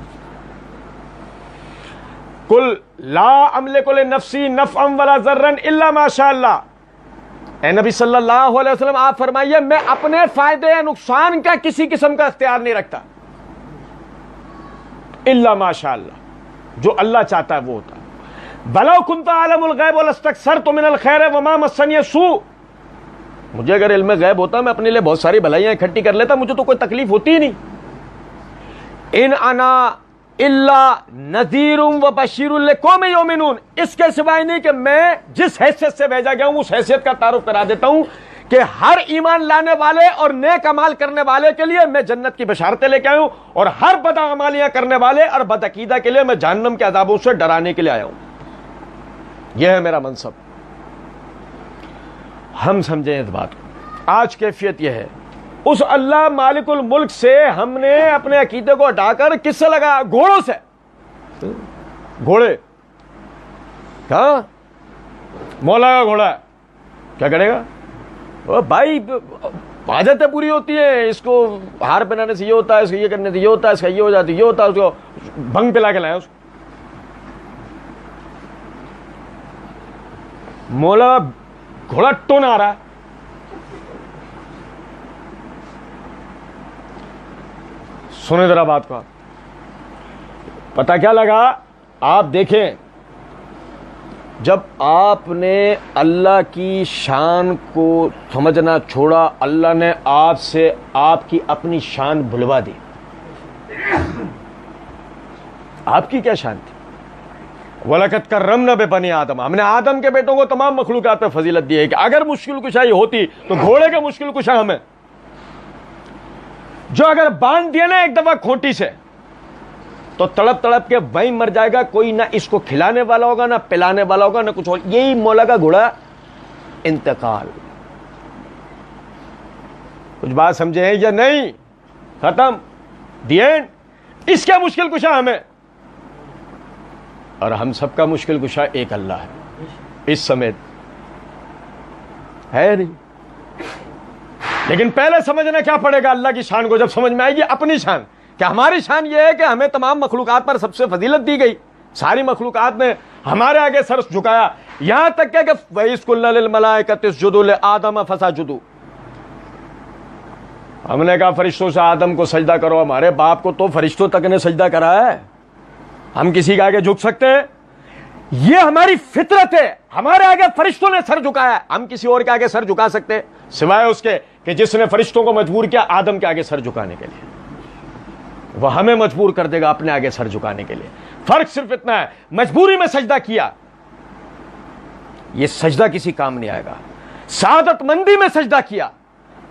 قل لا املک لنفسی نفعا ولا ضرا الا ما شاء اللہ. اے نبی صلی اللہ علیہ وسلم آپ فرمائیے میں اپنے فائدے یا نقصان کا کسی قسم کا اختیار نہیں رکھتا, الا ما شاء اللہ, جو اللہ چاہتا ہے وہ ہوتا ہے. بلو کنت عالم الغیب لاستکثرت من الخیر وما مسنی السوء, مجھے اگر علم غیب ہوتا میں اپنے لیے بہت ساری بھلائیاں اکٹھی کر لیتا, مجھے تو کوئی تکلیف ہوتی ہی نہیں. ان انا الا نذیر و بشیر لقوم یؤمنون, اس کے سوائے نہیں کہ میں جس حیثیت سے بھیجا گیا ہوں اس حیثیت کا تعارف کرا دیتا ہوں کہ ہر ایمان لانے والے اور نیک اعمال کرنے والے کے لیے میں جنت کی بشارتیں لے کے آیا ہوں, اور ہر بد اعمالیاں کرنے والے اور بد عقیدہ کے لیے میں جہنم کے عذابوں سے ڈرانے کے لیے آیا ہوں. یہ ہے میرا منصب. ہم سمجھیں اس بات کو. آج کیفیت یہ ہے اس اللہ مالک الملک سے ہم نے اپنے عقیدے کو ہٹا کر کس سے لگا؟ گھوڑوں سے. گھوڑے کہاں؟ مولا کا گھوڑا ہے, کیا کرے گا بھائی؟ حاجتیں پوری ہوتی ہیں, اس کو ہار پہنانے سے یہ ہوتا ہے, اس کو یہ کرنے سے یہ ہوتا ہے, اس کا یہ ہو جاتی یہ ہوتا ہے, اس کو بھنگ پلا کے لائیں اس کو. مولا گھوڑا ٹون آ رہا ہے. سنیں ذرا بات کو, پتہ کیا لگا؟ آپ دیکھیں جب آپ نے اللہ کی شان کو سمجھنا چھوڑا, اللہ نے آپ سے آپ کی اپنی شان بھلوا دی. آپ کی کیا شان تھی؟ وَلَقَدْ كَرَّمْنَا بَنِي آدم, ہم نے آدم کے بیٹوں کو تمام مخلوقات پہ فضیلت دی ہے کہ اگر مشکل کشائی ہوتی تو گھوڑے کے مشکل کشا ہمیں, جو اگر باندھ دیا نا ایک دفعہ کھوٹی سے تو تڑپ تڑپ کے وہیں مر جائے گا, کوئی نہ اس کو کھلانے والا ہوگا نہ پلانے والا ہوگا نہ کچھ اور. یہی مولا کا گھوڑا انتقال. کچھ بات سمجھے یا نہیں؟ ختم, دی اینڈ. اس کا مشکل کشا ہمیں, اور ہم سب کا مشکل کشا ایک اللہ ہے اس سمیت ہے نہیں. لیکن پہلے سمجھنا کیا پڑے گا اللہ کی شان کو. جب سمجھ میں آئے گی اپنی شان, کہ ہماری شان یہ ہے کہ ہمیں تمام مخلوقات پر سب سے فضیلت دی گئی, ساری مخلوقات نے ہمارے آگے سر جھکایا, یہاں تک کہ وَإِذْ قُلْنَا لِلْمَلَائِكَةِ اسْجُدُوا لِآدَمَ فَسَجَدُوا, ہم نے کہا فرشتوں سے آدم کو سجدہ کرو. ہمارے باپ کو تو فرشتوں تک نے سجدہ کرا ہے, ہم کسی کے آگے جھک سکتے ہیں؟ یہ ہماری فطرت ہے. ہمارے آگے فرشتوں نے سر جھکایا, ہم کسی اور کے آگے سر جھکا سکتے ہیں؟ سوائے اس کے کہ جس نے فرشتوں کو مجبور کیا آدم کے آگے سر جھکانے کے لیے. وہ ہمیں مجبور کر دے گا اپنے آگے سر جھکانے کے لیے. فرق صرف اتنا ہے, مجبوری میں سجدہ کیا, یہ سجدہ کسی کام نہیں آئے گا. سعادت مندی میں سجدہ کیا,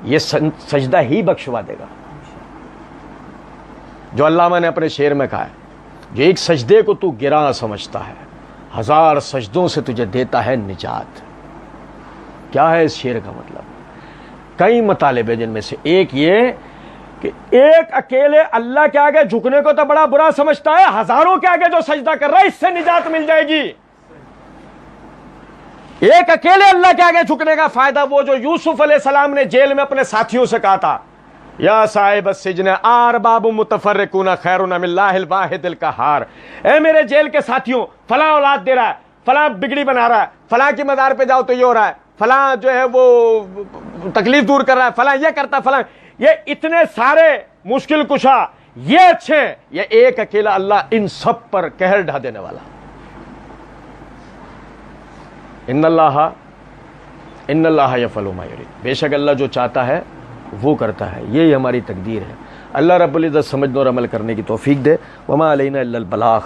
یہ سجدہ ہی بخشوا دے گا. جو علامہ نے اپنے شعر میں کہا ہے, جو ایک سجدے کو تو گراں سمجھتا ہے, 1000 سجدوں سے تجھے دیتا ہے نجات. کیا ہے اس شعر کا مطلب؟ کئی مطالب ہیں, جن میں سے ایک یہ کہ ایک اکیلے اللہ کے آگے جھکنے کو تو بڑا برا سمجھتا ہے, ہزاروں کے آگے جو سجدہ کر رہا ہے اس سے نجات مل جائے گی. ایک اکیلے اللہ کے آگے جھکنے کا فائدہ وہ جو یوسف علیہ السلام نے جیل میں اپنے ساتھیوں سے کہا تھا, یا صاحب السجن ارباب متفرقون خیر من اللہ الواحد القہار. اے میرے جیل کے ساتھیوں, فلاں اولاد دے رہا ہے, فلاں بگڑی بنا رہا ہے, فلاں کی مزار پہ جاؤ تو یہ ہو رہا ہے, فلاں جو ہے وہ تکلیف دور کر رہا ہے, فلاں یہ کرتا, فلاں یہ اتنے سارے مشکل کشا, یہ اچھے, یہ ایک اکیلا اللہ ان سب پر قہر ڈھا دینے والا. ان اللہ یفعل ما یرید, بے شک اللہ جو چاہتا ہے وہ کرتا ہے, یہی ہماری تقدیر ہے. اللہ رب العزت سمجھنے اور عمل کرنے کی توفیق دے. وما علینا الا البلاغ.